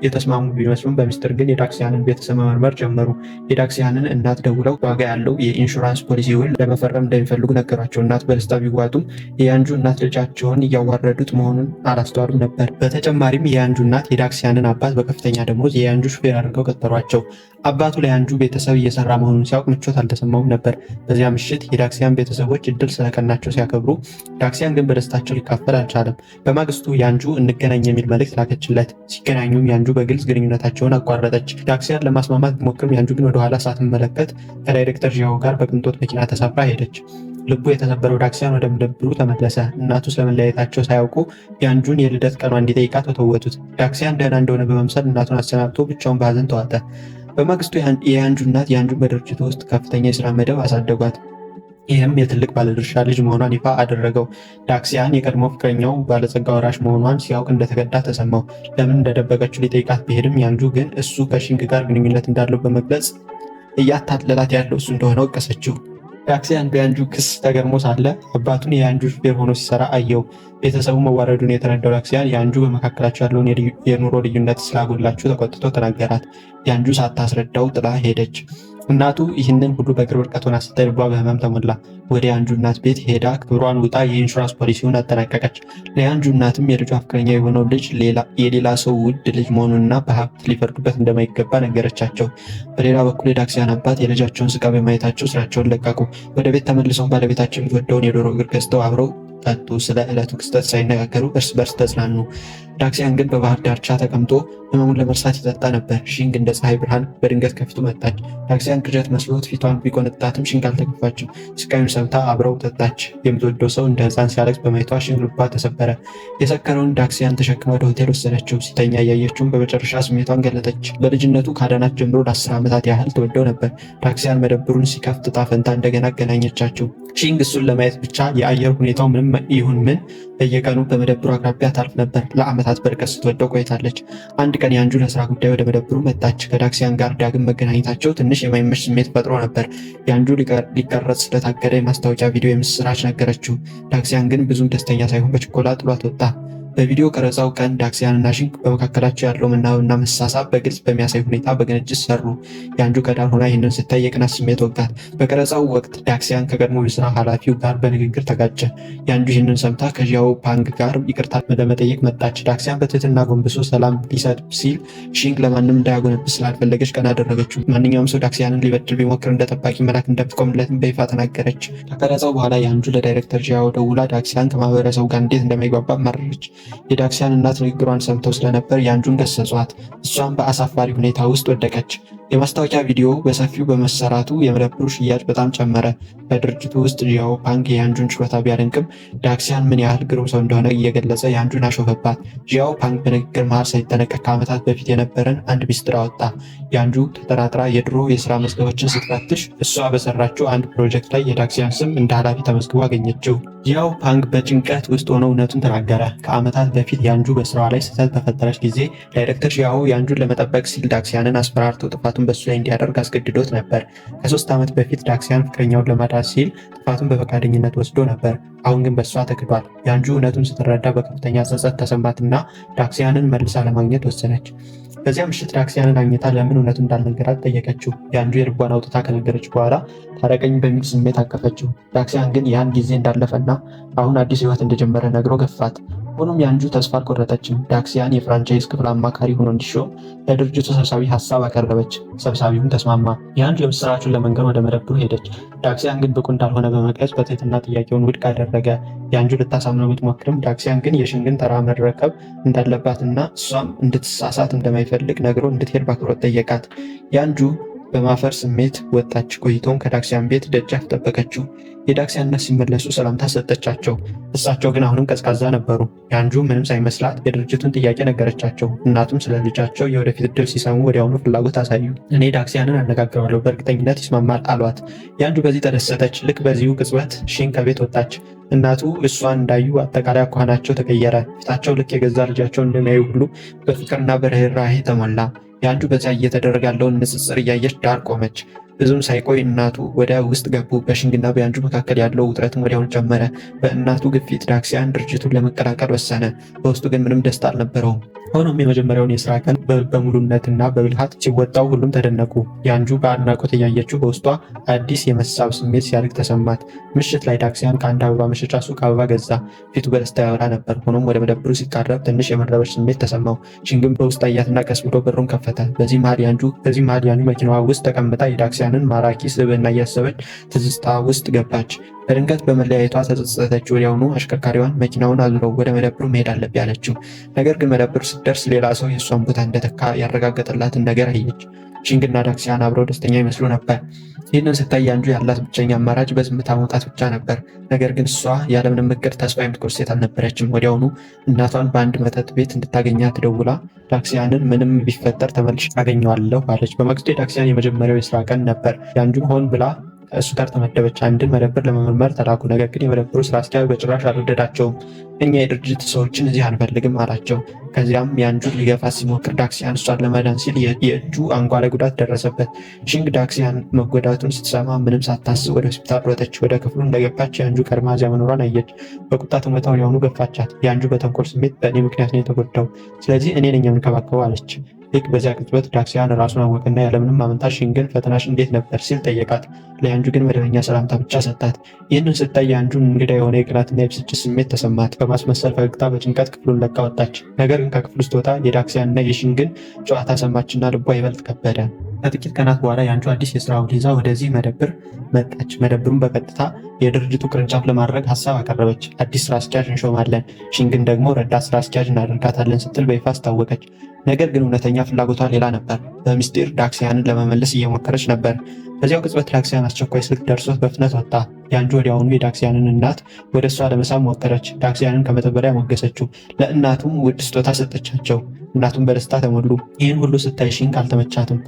የተስማሙ ቢመስሉም በሚስጥር ግን የዳክሲያንን ቤተሰብ መመርመር ጀመሩ። የዳክሲያንን እናት ደውለው ዋጋ ያለው የኢንሹራንስ ፖሊሲ ውል ለመፈረም እንደሚፈልጉ ነገሯቸው። እናት በደስታ ቢዋጡም የያንጁ እናት ልጃቸውን እያዋረዱት መሆኑን አላስተዋሉም ነበር። በተጨማሪም የያንጁ እናት የዳክሲያንን አባት በከፍተኛ ደሞዝ የያንጁ ሹፌር አድርገው ቀጠሯቸው። አባቱ ለያንጁ ቤተሰብ እየሰራ መሆኑን ሲያውቅ ምቾት አልተሰማውም ነበር። በዚያ ምሽት የዳክሲያን ቤተሰቦች እድል ስለቀናቸው ሲያከብሩ፣ ዳክሲያን ግን በደስታቸው ሊካፈል አልቻለም። በማግስቱ ያንጁ እንገናኝ የሚል መልእክት ላከችለት። ሲገናኙም ያንጁ በግልጽ ግንኙነታቸውን አቋረጠች። ዳክሲያን ለማስማማት ቢሞክርም ያንጁ ግን ወደኋላ ሳትመለከት ከዳይሬክተር ዢያዎ ጋር በቅንጦት መኪና ተሳፍራ ሄደች። ልቡ የተሰበረው ዳክሲያን ወደ መደብሩ ተመለሰ። እናቱ ስለመለያየታቸው ሳያውቁ ያንጁን የልደት ቀኗ እንዲጠይቃት ወተወቱት። ዳክሲያን ደህና እንደሆነ በመምሰል እናቱን አሰናብቶ ብቻውን በሀዘን ተዋጠ። በማግስቱ የያንጁ እናት ያንጁን በድርጅቱ ውስጥ ከፍተኛ የስራ መደብ አሳደጓት። ይህም የትልቅ ባለድርሻ ልጅ መሆኗን ይፋ አደረገው። ዳክሲያን የቀድሞ ፍቅረኛው ባለጸጋ ወራሽ መሆኗን ሲያውቅ እንደተከዳ ተሰማው። ለምን እንደደበቀችው ሊጠይቃት ቢሄድም ያንጁ ግን እሱ ከሺንግ ጋር ግንኙነት እንዳለው በመግለጽ እያታለላት ያለው እሱ እንደሆነ ወቀሰችው። ዳክሲያን በያንጁ ክስ ተገርሞ ሳለ አባቱን የያንጁ ሹፌር ሆኖ ሲሰራ አየው። ቤተሰቡ መዋረዱን የተረዳው ዳክሲያን ያንጁ በመካከላቸው ያለውን የኑሮ ልዩነት ስላጎላችሁ ተቆጥቶ ተናገራት። ያንጁ ሳታስረዳው ጥላ ሄደች። እናቱ ይህንን ሁሉ በቅርብ ርቀት ሆና ስታይ ልቧ በህመም ተሞላ። ወደ ያንጁ እናት ቤት ሄዳ ክብሯን ውጣ የኢንሹራንስ ፖሊሲውን አጠናቀቀች። ለያንጁ እናትም የልጇ ፍቅረኛ የሆነው ልጅ የሌላ ሰው ውድ ልጅ መሆኑንና በሀብት ሊፈርዱበት እንደማይገባ ነገረቻቸው። በሌላ በኩል የዳክሲያን አባት የልጃቸውን ስቃይ በማየታቸው ስራቸውን ለቀቁ። ወደ ቤት ተመልሰው ባለቤታቸው የምትወደውን የዶሮ እግር ገዝተው አብረው ጠጡ። ስለ ዕለቱ ክስተት ሳይነጋገሩ እርስ በርስ ተጽናኑ። ዳክሲያን ግን በባህር ዳርቻ ተቀምጦ ህመሙን ለመርሳት ይጠጣ ነበር። ሺንግ እንደ ፀሐይ ብርሃን በድንገት ከፊቱ መጣች። ዳክሲያን ቅዠት መስሎት ፊቷን ቢቆነጣትም ሺንግ አልተከፋችም። ስቃዩን ሰምታ አብረው ጠጣች። የምትወደው ሰው እንደ ህፃን ሲያለቅስ በማየቷ ሺንግ ልቧ ተሰበረ። የሰከረውን ዳክሲያን ተሸክማ ወደ ሆቴል ወሰደችው። ሲተኛ እያየችውም በመጨረሻ ስሜቷን ገለጠች። በልጅነቱ ከአዳናት ጀምሮ ለ10 ዓመታት ያህል ተወደው ነበር። ዳክሲያን መደብሩን ሲከፍት ዕጣ ፈንታ እንደገና አገናኘቻቸው። ሺንግ እሱን ለማየት ብቻ የአየር ሁኔታው ምንም ይሁን ምን በየቀኑ በመደብሩ አቅራቢያ ታልፍ ነበር። ለዓመታት በርቀት ስትወደው ቆይታለች። አንድ ቀን ያንጁ ለስራ ጉዳይ ወደ መደብሩ መጣች። ከዳክሲያን ጋር ዳግም መገናኘታቸው ትንሽ የማይመች ስሜት ፈጥሮ ነበር። ያንጁ ሊቀረጽ ስለታቀደ የማስታወቂያ ቪዲዮ የምስራች ነገረችው። ዳክሲያን ግን ብዙም ደስተኛ ሳይሆን በችኮላ ጥሏት ወጣ። በቪዲዮ ቀረጻው ቀን ዳክሲያን እና ሺንግ በመካከላቸው ያለው መናበብና መሳሳብ በግልጽ በሚያሳይ ሁኔታ በቅንጅት ሰሩ። ያንጁ ከዳር ሆና ይህንን ስታይ የቅናት ስሜት ወጋት። በቀረጻው ወቅት ዳክሲያን ከቀድሞ የስራ ኃላፊው ጋር በንግግር ተጋጨ። ያንጁ ይህንን ሰምታ ከዢያዎ ፓንግ ጋር ይቅርታ ለመጠየቅ መጣች። ዳክሲያን በትህትና ጎንብሶ ሰላም ሊሰጥ ሲል ሺንግ ለማንም እንዳያጎነብስ ስላልፈለገች ቀና አደረገችው። ማንኛውም ሰው ዳክሲያንን ሊበድል ቢሞክር እንደ ጠባቂ መልአክ እንደምትቆምለትም በይፋ ተናገረች። ከቀረጻው በኋላ ያንጁ ለዳይሬክተር ዢያዎ ደውላ ዳክሲያን ከማህበረሰቡ ጋር እንዴት እንደማይግባባ ማረረች። የዳክሲያን እናት ንግግሯን ሰምተው ስለነበር ያንጁን ገሰጿት። እሷም በአሳፋሪ ሁኔታ ውስጥ ወደቀች። የማስታወቂያ ቪዲዮ በሰፊው በመሰራቱ የመደብሩ ሽያጭ በጣም ጨመረ። በድርጅቱ ውስጥ ዢያዎ ፓንግ የያንጁን ችሎታ ቢያደንቅም ዳክሲያን ምን ያህል ግሩም ሰው እንደሆነ እየገለጸ ያንጁን አሾፈባት። ዢያዎ ፓንግ በንግግር መሃል ሳይጠነቀቅ ከዓመታት በፊት የነበረን አንድ ሚስጥር አወጣ። ያንጁ ተጠራጥራ የድሮ የስራ መዝገቦችን ስትፈትሽ እሷ በሰራችው አንድ ፕሮጀክት ላይ የዳክሲያን ስም እንደ ኃላፊ ተመዝግቦ አገኘችው። ዢያዎ ፓንግ በጭንቀት ውስጥ ሆኖ እውነቱን ተናገረ። ከዓመታት በፊት ያንጁ በስራዋ ላይ ስህተት በፈጠረች ጊዜ ዳይሬክተር ዢያዎ ያንጁን ለመጠበቅ ሲል ዳክሲያንን አስፈራርቶ ጥፋቱን በሱ ላይ እንዲያደርግ አስገድዶት ነበር። ከ3 ዓመት በፊት ዳክሲያን ፍቅረኛውን ለማዳን ሲል ጥፋቱን በፈቃደኝነት ወስዶ ነበር። አሁን ግን በሷ ተክዷል። ያንጁ እውነቱን ስትረዳ በከፍተኛ ጸጸት ተሰማትና ዳክሲያንን መልሳ ለማግኘት ወሰነች። በዚያ ምሽት ዳክሲያንን አግኝታ ለምን እውነቱን እንዳልነገራት ጠየቀችው። ያንጁ የልቧን አውጥታ ከነገረች በኋላ ታረቀኝ በሚል ስሜት አቀፈችው። ዳክሲያን ግን ያን ጊዜ እንዳለፈና አሁን አዲስ ህይወት እንደጀመረ ነግሮ ገፋት። ሆኖም ያንጁ ተስፋ አልቆረጠችም። ዳክሲያን የፍራንቻይዝ ክፍል አማካሪ ሆኖ እንዲሾም ለድርጅቱ ሰብሳቢ ሀሳብ አቀረበች። ሰብሳቢውም ተስማማ። ያንጁ የምስራቹን ለመንገር ወደ መደብሩ ሄደች። ዳክሲያን ግን ብቁ እንዳልሆነ በመግለጽ በትህትና ጥያቄውን ውድቅ አደረገ። ያንጁ ልታሳምነው ብትሞክርም ዳክሲያን ግን የሺንግን ተራ መረከብ እንዳለባትና እሷም እንድትሳሳት እንደማይፈልግ ነግሮ እንድትሄድ በአክብሮት ጠየቃት። ያንጁ በማፈር ስሜት ወጣች። ቆይቶም ከዳክሲያን ቤት ደጃፍ ጠበቀችው። የዳክሲያን እናት ሲመለሱ ሰላምታ ሰጠቻቸው። እሳቸው ግን አሁንም ቀዝቃዛ ነበሩ። ያንጁ ምንም ሳይመስላት የድርጅቱን ጥያቄ ነገረቻቸው። እናቱም ስለ ልጃቸው የወደፊት እድል ሲሰሙ ወዲያውኑ ፍላጎት አሳዩ። እኔ ዳክሲያንን አነጋግረዋለሁ፣ በእርግጠኝነት ይስማማል አሏት። ያንጁ በዚህ ተደሰተች። ልክ በዚሁ ቅጽበት ሺን ከቤት ወጣች። እናቱ እሷን እንዳዩ አጠቃላይ አኳኋናቸው ተቀየረ። ፊታቸው ልክ የገዛ ልጃቸው እንደሚያዩ ሁሉ በፍቅርና በርህራሄ ተሞላ። ያንጁ በዚያ እየተደረገ ያለውን ንጽጽር እያየች ዳር ቆመች። ብዙም ሳይቆይ እናቱ ወደ ውስጥ ገቡ። በሺንግና በያንጁ መካከል ያለው ውጥረትም ወዲያውኑ ጨመረ። በእናቱ ግፊት ዳክሲያን ድርጅቱን ለመቀላቀል ወሰነ። በውስጡ ግን ምንም ደስታ አልነበረውም። ሆኖም የመጀመሪያውን የስራ ቀን በሙሉነትና በብልሃት ሲወጣው ሁሉም ተደነቁ። ያንጁ በአድናቆት እያየችው በውስጧ አዲስ የመሳብ ስሜት ሲያድግ ተሰማት። ምሽት ላይ ዳክሲያን ከአንድ አበባ መሸጫ ሱቅ አበባ ገዛ። ፊቱ በደስታ ያወራ ነበር። ሆኖም ወደ መደብሩ ሲቃረብ ትንሽ የመረበሽ ስሜት ተሰማው። ሺንግም በውስጥ አያትና ቀስ ብሎ በሩን ከፈተ። በዚህ መሃል ያንጁ መኪናዋ ውስጥ ተቀምጣ የዳክሲያንን ማራኪ ስብዕና እያሰበች ትዝታ ውስጥ ገባች። በድንገት በመለያየቷ ተጸጸተች። ወዲያውኑ አሽከርካሪዋን መኪናውን አዙረው ወደ መደብሩ መሄድ አለብኝ አለችው። ነገር ግን መደብር ስትደርስ ሌላ ሰው የእሷን ቦታ እንደተካ ያረጋገጠላትን ነገር አየች። ሺንግና ዳክሲያን አብረው ደስተኛ ይመስሉ ነበር። ይህንን ስታይ ያንጁ ያላት ብቸኛ አማራጭ በዝምታ መውጣት ብቻ ነበር። ነገር ግን እሷ ያለምንም እቅድ ተስፋ የምትቆርጥ ሴት አልነበረችም። ወዲያውኑ እናቷን በአንድ መጠጥ ቤት እንድታገኛት ደውላ ዳክሲያንን ምንም ቢፈጠር ተመልሼ አገኘዋለሁ አለች። በማግስቱ የዳክሲያን የመጀመሪያው የስራ ቀን ነበር። ያንጁም ሆን ብላ እሱ ጋር ተመደበች። አንድን መደብር ለመመርመር ተላኩ። ነገር ግን የመደብሩ ስራ አስኪያጅ በጭራሽ አልወደዳቸውም። እኛ የድርጅት ሰዎችን እዚህ አንፈልግም አላቸው። ከዚያም ያንጁን ሊገፋ ሲሞክር ዳክሲያን እሷን ለማዳን ሲል የእጁ አንጓ ላይ ጉዳት ደረሰበት። ሺንግ ዳክሲያን መጎዳቱን ስትሰማ ምንም ሳታስብ ወደ ሆስፒታል ሮጠች። ወደ ክፍሉ እንደገባች ያንጁ ቀድማ እዚያ መኖሯን አየች። በቁጣ ተመታ ወዲያውኑ ገፋቻት። ያንጁ በተንኮል ስሜት በእኔ ምክንያት ነው የተጎዳው፣ ስለዚህ እኔ ነኝ የምንከባከበው አለች። ልክ በዚያ ቅጽበት ዳክሲያን ራሱን አወቅና ያለምንም ማመንታት ሺንግን ፈተናሽ እንዴት ነበር ሲል ጠየቃት። ለያንጁ ግን መደበኛ ሰላምታ ብቻ ሰጣት። ይህንን ስታይ ያንጁን እንግዳ የሆነ የቅናትና የብስጭት ስሜት ተሰማት። በማስመሰል ፈገግታ በጭንቀት ክፍሉን ለቃ ወጣች። ነገር ግን ከክፍሉ ስትወጣ የዳክሲያንና የሺንግን ጨዋታ ሰማችና ልቧ ይበልጥ ከበደ። ከጥቂት ቀናት በኋላ ያንጁ አዲስ የስራ ውል ይዛ ወደዚህ መደብር መጣች። መደብሩን በቀጥታ የድርጅቱ ቅርንጫፍ ለማድረግ ሀሳብ አቀረበች። አዲስ ስራ አስኪያጅ እንሾማለን፣ ሺንግን ደግሞ ረዳት ስራ አስኪያጅ እናደርጋታለን ስትል በይፋ አስታወቀች። ነገር ግን እውነተኛ ፍላጎቷ ሌላ ነበር። በምስጢር ዳክሲያንን ለመመለስ እየሞከረች ነበር። በዚያው ቅጽበት ዳክሲያን አስቸኳይ ስልክ ደርሶት በፍጥነት ወጣ። ያንጁ ወዲያውኑ የዳክሲያንን እናት ወደ እሷ ለመሳብ ሞከረች። ዳክሲያንን ከመጠን በላይ ሞገሰችው። ለእናቱም ውድ ስጦታ ሰጠቻቸው። እናቱም በደስታ ተሞሉ። ይህን ሁሉ ስታይ ሺንግ አልተመቻትም።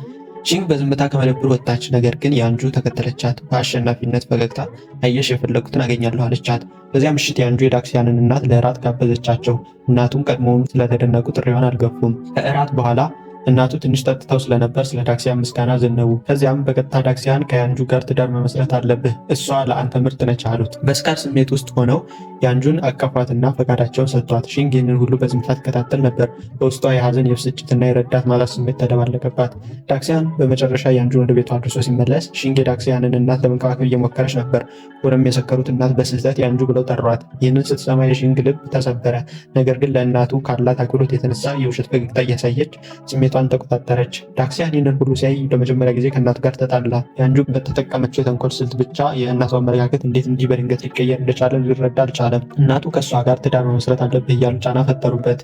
ሺንግ በዝምታ ከመደብሩ ወጣች። ነገር ግን ያንጁ ተከተለቻት። በአሸናፊነት ፈገግታ አየሽ፣ የፈለጉትን አገኛለሁ አለቻት። በዚያ ምሽት ያንጁ የዳክሲያንን እናት ለእራት ጋበዘቻቸው። እናቱም ቀድሞውኑ ስለተደነቁ ጥሪዋን አልገፉም። ከእራት በኋላ እናቱ ትንሽ ጠጥተው ስለነበር ስለ ዳክሲያን ምስጋና ዘነቡ። ከዚያም በቀጥታ ዳክሲያን ከያንጁ ጋር ትዳር መመስረት አለብህ፣ እሷ ለአንተ ምርጥ ነች አሉት። በስካር ስሜት ውስጥ ሆነው ያንጁን አቀፏትና ፈቃዳቸውን ሰጥቷት። ሺንግ ይህንን ሁሉ በዝምታ ትከታተል ነበር። በውስጧ የሀዘን የብስጭትና የረዳት ማጣት ስሜት ተደባለቀባት። ዳክሲያን በመጨረሻ ያንጁን ወደ ቤቷ አድርሶ ሲመለስ ሺንግ የዳክሲያንን እናት ለመንከባከብ እየሞከረች ነበር። ወደም የሰከሩት እናት በስህተት ያንጁ ብለው ጠሯት። ይህንን ስትሰማ የሺንግ ልብ ተሰበረ። ነገር ግን ለእናቱ ካላት አክብሮት የተነሳ የውሸት ፈገግታ እያሳየች ስሜቷን ተቆጣጠረች። ዳክሲያን ይህንን ሁሉ ሲያይ ለመጀመሪያ ጊዜ ከእናቱ ጋር ተጣላ። ያንጁ በተጠቀመችው የተንኮል ስልት ብቻ የእናቱ አመለካከት እንዴት እንዲህ በድንገት ሊቀየር እንደቻለ ሊረዳ አልቻለም። እናቱ ከእሷ ጋር ትዳር መመስረት አለብህ እያሉ ጫና ፈጠሩበት።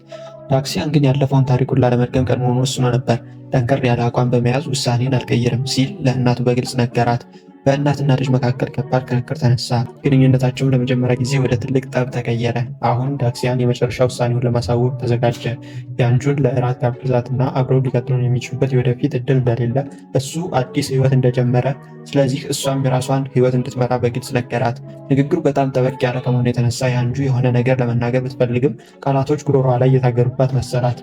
ዳክሲያን ግን ያለፈውን ታሪኩን ላለመድገም ቀድሞውኑ ወስኖ ነበር። ጠንከር ያለ አቋም በመያዝ ውሳኔን አልቀይርም ሲል ለእናቱ በግልጽ ነገራት። በእናትና ልጅ መካከል ከባድ ክርክር ተነሳ። ግንኙነታቸውም ለመጀመሪያ ጊዜ ወደ ትልቅ ጠብ ተቀየረ። አሁን ዳክሲያን የመጨረሻ ውሳኔውን ለማሳወቅ ተዘጋጀ። ያንጁን ለእራት ጋብዛትና አብረው ሊቀጥሉ የሚችሉበት የወደፊት እድል እንደሌለ፣ እሱ አዲስ ህይወት እንደጀመረ፣ ስለዚህ እሷም የራሷን ህይወት እንድትመራ በግልጽ ነገራት። ንግግሩ በጣም ጠበቅ ያለ ከመሆኑ የተነሳ ያንጁ የሆነ ነገር ለመናገር ብትፈልግም ቃላቶች ጉሮሯ ላይ የታገሩባት መሰላት።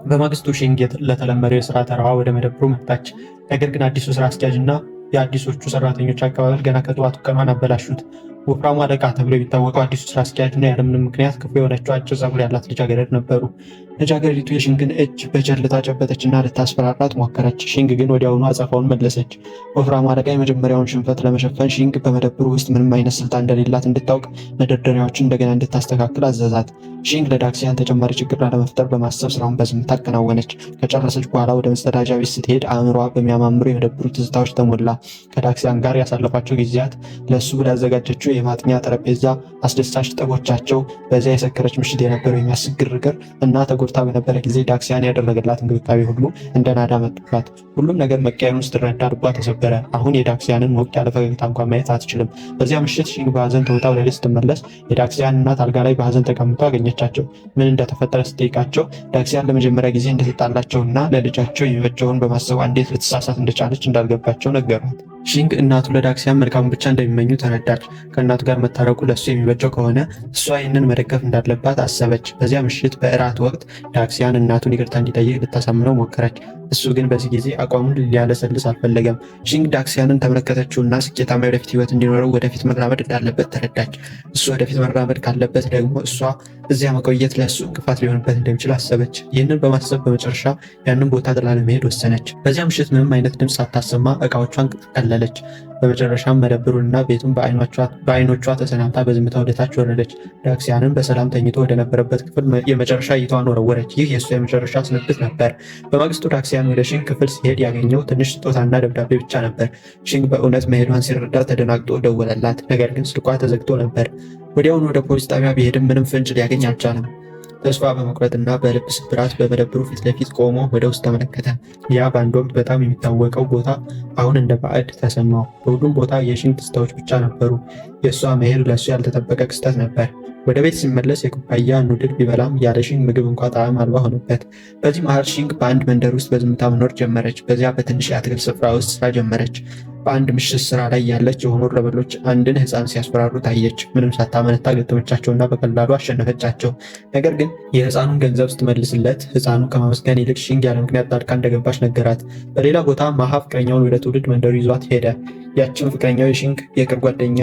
በማግስቱ ሺንግ ለተለመደው የስራ ተራዋ ወደ መደብሩ መጣች። ነገር ግን አዲሱ ስራ አስኪያጅ እና የአዲሶቹ ሰራተኞች አቀባበል ገና ከጠዋቱ ቀኗን አበላሹት። ወፍራሙ አለቃ ተብሎ የሚታወቀው አዲሱ ስራ አስኪያጅ እና ያለምንም ምክንያት ክፉ የሆነችው አጭር ጸጉር ያላት ልጃገረድ ነበሩ። ልጃገረዲቱ የሺንግን እጅ በቸልታ ጨበጠችና ልታስፈራራት ሞከረች። ሺንግ ግን ወዲያውኑ አጸፋውን መለሰች። ወፍራሙ አለቃ የመጀመሪያውን ሽንፈት ለመሸፈን ሺንግ በመደብሩ ውስጥ ምንም አይነት ስልጣን እንደሌላት እንድታውቅ መደርደሪያዎችን እንደገና እንድታስተካክል አዘዛት። ሺንግ ለዳክሲያን ተጨማሪ ችግር ላለመፍጠር በማሰብ ስራውን በዝምታ አከናወነች። ከጨረሰች በኋላ ወደ መጸዳጃ ቤት ስትሄድ አእምሯ በሚያማምሩ የመደብሩ ትዝታዎች ተሞላ። ከዳክሲያን ጋር ያሳለፏቸው ጊዜያት፣ ለእሱ ብላ ያዘጋጀችው የማጥኛ ጠረጴዛ፣ አስደሳች ጠቦቻቸው፣ በዚያ የሰከረች ምሽት የነበረው የሚያስቅ ግርግር እና ተጎድታ በነበረ ጊዜ ዳክሲያን ያደረገላት እንክብካቤ ሁሉ እንደ ናዳ መጡባት። ሁሉም ነገር መቀየሩን ስትረዳ ልቧ ተሰበረ። አሁን የዳክሲያንን ሞቅ ያለ ፈገግታ እንኳን ማየት አትችልም። በዚያ ምሽት ሺንግ በሀዘን ተውጣ ወደ ቤት ስትመለስ የዳክሲያን እናት አልጋ ላይ በሀዘን ተቀምጠው አገኘቻቸው። ምን እንደተፈጠረ ስትጠይቃቸው ዳክሲያን ለመጀመሪያ ጊዜ እንደተጣላቸውና ለልጃቸው የሚበጀውን በማሰቧ እንዴት ልትሳሳት እንደቻለች እንዳልገባቸው ነገሯት። ሺንግ እናቱ ለዳክሲያን መልካሙን ብቻ እንደሚመኙ ተረዳች። ከእናቱ ጋር መታረቁ ለእሱ የሚበጀው ከሆነ እሷ ይህንን መደገፍ እንዳለባት አሰበች። በዚያ ምሽት በእራት ወቅት ዳክሲያን እናቱን ይቅርታ እንዲጠይቅ ልታሳምነው ሞከረች። እሱ ግን በዚህ ጊዜ አቋሙን ሊያለሰልስ አልፈለገም። ሺንግ ዳክሲያንን ተመለከተችውና ስኬታማ ወደፊት ህይወት እንዲኖረው ወደፊት መራመድ እንዳለበት ተረዳች። እሱ ወደፊት መራመድ ካለበት ደግሞ እሷ እዚያ መቆየት ለእሱ እንቅፋት ሊሆንበት እንደሚችል አሰበች። ይህንን በማሰብ በመጨረሻ ያንን ቦታ ጥላ ለመሄድ ወሰነች። በዚያ ምሽት ምንም አይነት ድምፅ ሳታሰማ እቃዎቿን ቀለለች። በመጨረሻም መደብሩንና ቤቱን በአይኖቿ ተሰናብታ በዝምታ ወደታች ወረደች። ዳክሲያንን በሰላም ተኝቶ ወደነበረበት ክፍል የመጨረሻ እይታዋን ወረወረች። ይህ የእሷ የመጨረሻ ስንብት ነበር። በማግስቱ ዳክሲያን ወደ ሺንግ ክፍል ሲሄድ ያገኘው ትንሽ ስጦታና ደብዳቤ ብቻ ነበር። ሺንግ በእውነት መሄዷን ሲረዳ ተደናግጦ ደወለላት። ነገር ግን ስልኳ ተዘግቶ ነበር። ወዲያውኑ ወደ ፖሊስ ጣቢያ ቢሄድም ምንም ፍንጭ ሊያገኝ አልቻለም። ተስፋ በመቁረጥና በልብ ስብራት በመደብሩ ፊት ለፊት ቆሞ ወደ ውስጥ ተመለከተ። ያ በአንድ ወቅት በጣም የሚታወቀው ቦታ አሁን እንደ ባዕድ ተሰማው። በሁሉም ቦታ የሺንግ ትዝታዎች ብቻ ነበሩ። የእሷ መሄድ ለእሱ ያልተጠበቀ ክስተት ነበር። ወደ ቤት ሲመለስ የኩባያ ኑድል ቢበላም ያለ ሺንግ ምግብ እንኳ ጣዕም አልባ ሆነበት። በዚህ መሃል ሺንግ በአንድ መንደር ውስጥ በዝምታ መኖር ጀመረች። በዚያ በትንሽ የአትክልት ስፍራ ውስጥ ስራ ጀመረች። በአንድ ምሽት ስራ ላይ ያለች የሆኑ ወሮበሎች አንድን ሕፃን ሲያስፈራሩ ታየች። ምንም ሳታመነታ ገጠመቻቸውና በቀላሉ አሸነፈቻቸው። ነገር ግን የሕፃኑን ገንዘብ ስትመልስለት ሕፃኑ ከማመስገን ይልቅ ሺንግ ያለ ምክንያት ጣልቃ እንደገባች ነገራት። በሌላ ቦታ ማሃ ፍቅረኛውን ወደ ትውልድ መንደሩ ይዟት ሄደ። ያችን ፍቅረኛው የሺንግ የቅርብ ጓደኛ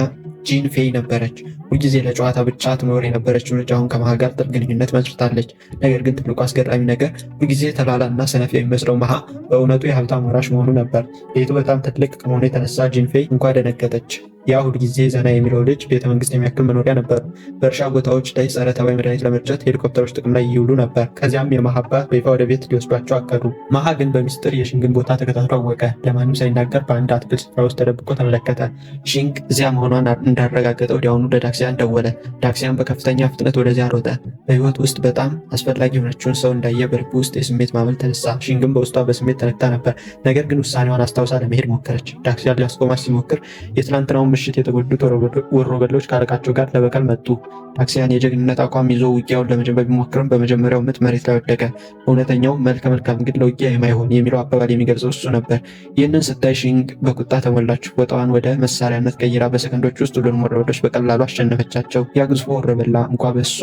ጂን ፌይ ነበረች። ሁልጊዜ ለጨዋታ ብቻ ትኖር የነበረችው ልጅ አሁን ከማሃ ጋር ጥልቅ ግንኙነት መስርታለች። ነገር ግን ትልቁ አስገራሚ ነገር ሁልጊዜ ተላላና ሰነፍ የሚመስለው ማሃ በእውነቱ የሀብታም ወራሽ መሆኑ ነበር። ቤቱ በጣም ትልቅ ከመሆኑ የተነሳ ጂን ፌይ እንኳ ደነገጠች። ያ ሁልጊዜ ዘና የሚለው ልጅ ቤተመንግስት የሚያክል መኖሪያ ነበሩ። በእርሻ ቦታዎች ላይ ጸረ ተባይ መድኃኒት ለመርጨት ሄሊኮፕተሮች ጥቅም ላይ ይውሉ ነበር። ከዚያም የማሃ አባት በይፋ ወደ ቤት ሊወስዷቸው አቀዱ። ማሃ ግን በሚስጥር የሺንግን ቦታ ተከታትሎ አወቀ። ለማንም ሳይናገር በአንድ አትክልት ስፍራ ውስጥ ተደብቆ ተመለከተ። ሺንግ እዚያ መሆኗን እንዳረጋገጠ ወዲያውኑ ለዳክሲያን ደወለ። ዳክሲያን በከፍተኛ ፍጥነት ወደዚያ ሮጠ። በህይወት ውስጥ በጣም አስፈላጊ የሆነችውን ሰው እንዳየ በልቡ ውስጥ የስሜት ማዕበል ተነሳ። ሺንግን በውስጧ በስሜት ተነክታ ነበር። ነገር ግን ውሳኔዋን አስታውሳ ለመሄድ ሞከረች። ዳክሲያን ሊያስቆማት ሲሞክር የትላንትናውን ምሽት የተጎዱት ወሮበሎች ከአለቃቸው ጋር ለበቀል መጡ። ዳክሲያን የጀግንነት አቋም ይዞ ውጊያውን ለመጀመር ቢሞክርም በመጀመሪያው ምት መሬት ላይ ወደቀ። እውነተኛው መልከ መልካም ግን ለውጊያ የማይሆን የሚለው አባባል የሚገልጸው እሱ ነበር። ይህንን ስታይ ሺንግ በቁጣ ተሞላች። ቦታዋን ወደ መሳሪያነት ቀይራ በሰከንዶች ውስጥ ሁሉንም ወሮበሎች በቀላሉ አሸነፈቻቸው። ያ ግዙፍ ወሮበላ እንኳ በእሷ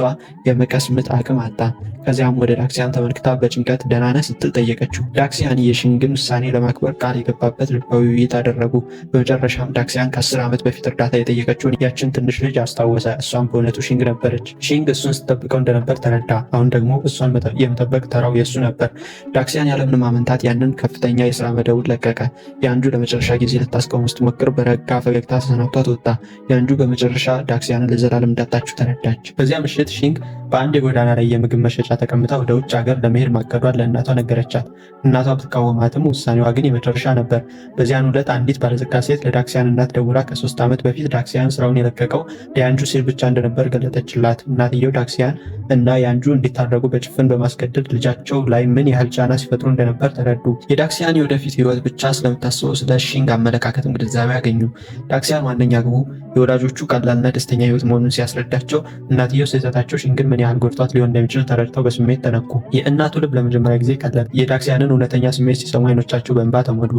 የመቀስ ምት አቅም አጣ። ከዚያም ወደ ዳክሲያን ተመልክታ በጭንቀት ደህና ነህ ስትል ጠየቀችው። ዳክሲያን የሺንግን ውሳኔ ለማክበር ቃል የገባበት ልባዊ ውይይት አደረጉ። በመጨረሻም ዳክሲያን ከ10 ዓመት በፊት እርዳታ የጠየቀችውን ያችን ትንሽ ልጅ አስታወሰ። እሷም በእውነቱ ሺንግ ነበረች። ሺንግ እሱን ስትጠብቀው እንደነበር ተረዳ። አሁን ደግሞ እሷን የመጠበቅ ተራው የእሱ ነበር። ዳክሲያን ያለምንም ማመንታት ያንን ከፍተኛ የስራ መደቡን ለቀቀ። የአንጁ ለመጨረሻ ጊዜ ልታስቆም ስትሞክር በረጋ ፈገግታ ተሰናብቷት ወጣ። የአንጁ በመጨረሻ ዳክሲያንን ለዘላለም እንዳጣችው ተረዳች። በዚያ ምሽት ሺንግ በአንድ የጎዳና ላይ የምግብ መሸጫ ተቀምጣ ወደ ውጭ ሀገር ለመሄድ ማቀዷን ለእናቷ ነገረቻት። እናቷ ብትቃወማትም ውሳኔዋ ግን የመጨረሻ ነበር። በዚያን ዕለት አንዲት ባለጸጋ ሴት ለዳክሲያን እናት ደውላ ከ3 ዓመት በፊት ዳክሲያን ስራውን የለቀቀው ለያንጁ ሲል ብቻ እንደነበር ገለጠችላት። እናትየው ዳክሲያን እና ያንጁ እንዲታረቁ በጭፍን በማስገደድ ልጃቸው ላይ ምን ያህል ጫና ሲፈጥሩ እንደነበር ተረዱ። የዳክሲያን የወደፊት ህይወት ብቻ ስለምታስበው ስለ ሺንግ አመለካከትም ግንዛቤ አገኙ። ዳክሲያን ዋነኛ ግቡ የወዳጆቹ ቀላልና ደስተኛ ህይወት መሆኑን ሲያስረዳቸው፣ እናትየው ስህተታቸው ሺንግን ምን ያህል ጎድቷት ሊሆን እንደሚችል ተረድተው በስሜት ተነኩ። የእናቱ ልብ ለመጀመሪያ ጊዜ ቀለጠ። የዳክሲያንን እውነተኛ ስሜት ሲሰሙ አይኖቻቸው በእንባ ተሞሉ።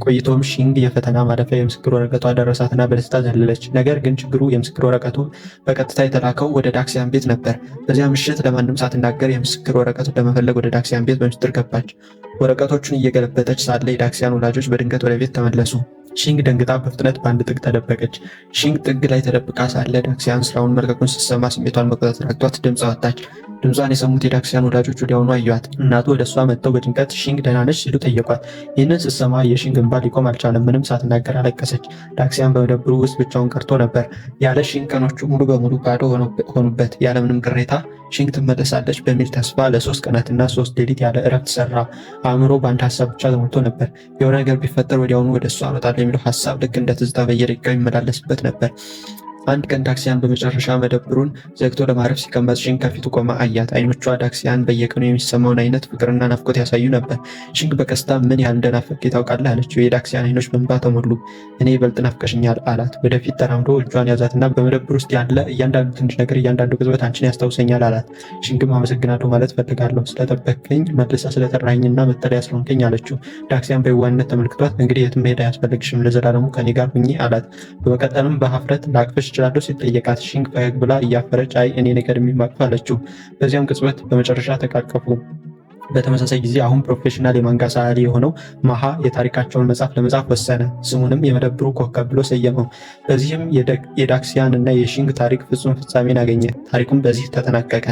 ቆይቶም ሺንግ የፈተና ማለፊያ የምስክር ወረቀቷ ደረሳትና በደስታ ዘለለች። ነገር ግን ችግሩ የምስክር ወረቀቱ በቀጥታ የተላከው ወደ ዳክሲያን ቤት ነበር። በዚያ ምሽት ለማንም ሳትናገር የምስክር ወረቀቱን ለመፈለግ ወደ ዳክሲያን ቤት በምስጢር ገባች። ወረቀቶቹን እየገለበጠች ሳለ የዳክሲያን ወላጆች በድንገት ወደ ቤት ተመለሱ። ሺንግ ደንግጣ በፍጥነት በአንድ ጥግ ተደበቀች። ሺንግ ጥግ ላይ ተደብቃ ሳለ ዳክሲያን ስራውን መልቀቁን ስትሰማ ስሜቷን መቆጣጠር አቅቷት ድምፅ አወጣች። ድምጿን የሰሙት የዳክሲያን ወላጆች ወዲያውኑ አዩአት። እናቱ ወደ እሷ መጥተው በጭንቀት ሺንግ ደህና ነች ሲሉ ጠየቋት። ይህንን ስትሰማ የሺንግ እንባ ሊቆም አልቻለም። ምንም ሳትናገር አለቀሰች። ዳክሲያን በመደብሩ ውስጥ ብቻውን ቀርቶ ነበር። ያለ ሺንግ ቀኖቹ ሙሉ በሙሉ ባዶ ሆኑበት። ያለምንም ቅሬታ ሺንግ ትመለሳለች በሚል ተስፋ ለ3 ቀናትና 3 ሌሊት ያለ እረፍት ሰራ። አእምሮ በአንድ ሀሳብ ብቻ ተሞልቶ ነበር። የሆነ ነገር ቢፈጠር ወዲያውኑ ወደ እሷ እሮጣለሁ የሚለው ሀሳብ ልክ እንደ ትዝታ በየደቂቃው ይመላለስበት ነበር። አንድ ቀን ዳክሲያን በመጨረሻ መደብሩን ዘግቶ ለማረፍ ሲቀመጥ ሽንግ ከፊቱ ቆማ አያት። አይኖቿ ዳክሲያን በየቀኑ የሚሰማውን አይነት ፍቅርና ናፍቆት ያሳዩ ነበር። ሽንግ በቀስታ ምን ያህል እንደናፈቀኝ ታውቃለህ አለችው። የዳክሲያን አይኖች በእንባ ተሞሉ። እኔ ይበልጥ ናፍቀሽኛል አላት። ወደፊት ተራምዶ እጇን ያዛትና በመደብር ውስጥ ያለ እያንዳንዱ ትንሽ ነገር፣ እያንዳንዱ ቅጽበት አንቺን ያስታውሰኛል አላት። ሽንግም አመሰግናለሁ ማለት ፈልጋለሁ፣ ስለጠበቅከኝ፣ መልሳ ስለጠራኝና መጠለያ ስለሆንከኝ አለችው። ዳክሲያን በየዋህነት ተመልክቷት እንግዲህ የትም መሄድ አያስፈልግሽም፣ ለዘላለሙ ከኔ ጋር ሁኚ አላት። በመቀጠልም በሀፍረት ላቅፍሽ እችላለሁ ሲል ጠየቃት። ሽንግ ፈገግ ብላ እያፈረች አይ እኔ ነገር የሚማቅፍ አለችው። በዚያም ቅጽበት በመጨረሻ ተቃቀፉ። በተመሳሳይ ጊዜ አሁን ፕሮፌሽናል የማንጋ ሰዓሊ የሆነው ማሃ የታሪካቸውን መጽሐፍ ለመጻፍ ወሰነ። ስሙንም የመደብሩ ኮከብ ብሎ ሰየመው። በዚህም የዳክሲያን እና የሽንግ ታሪክ ፍጹም ፍጻሜን አገኘ። ታሪኩም በዚህ ተጠናቀቀ።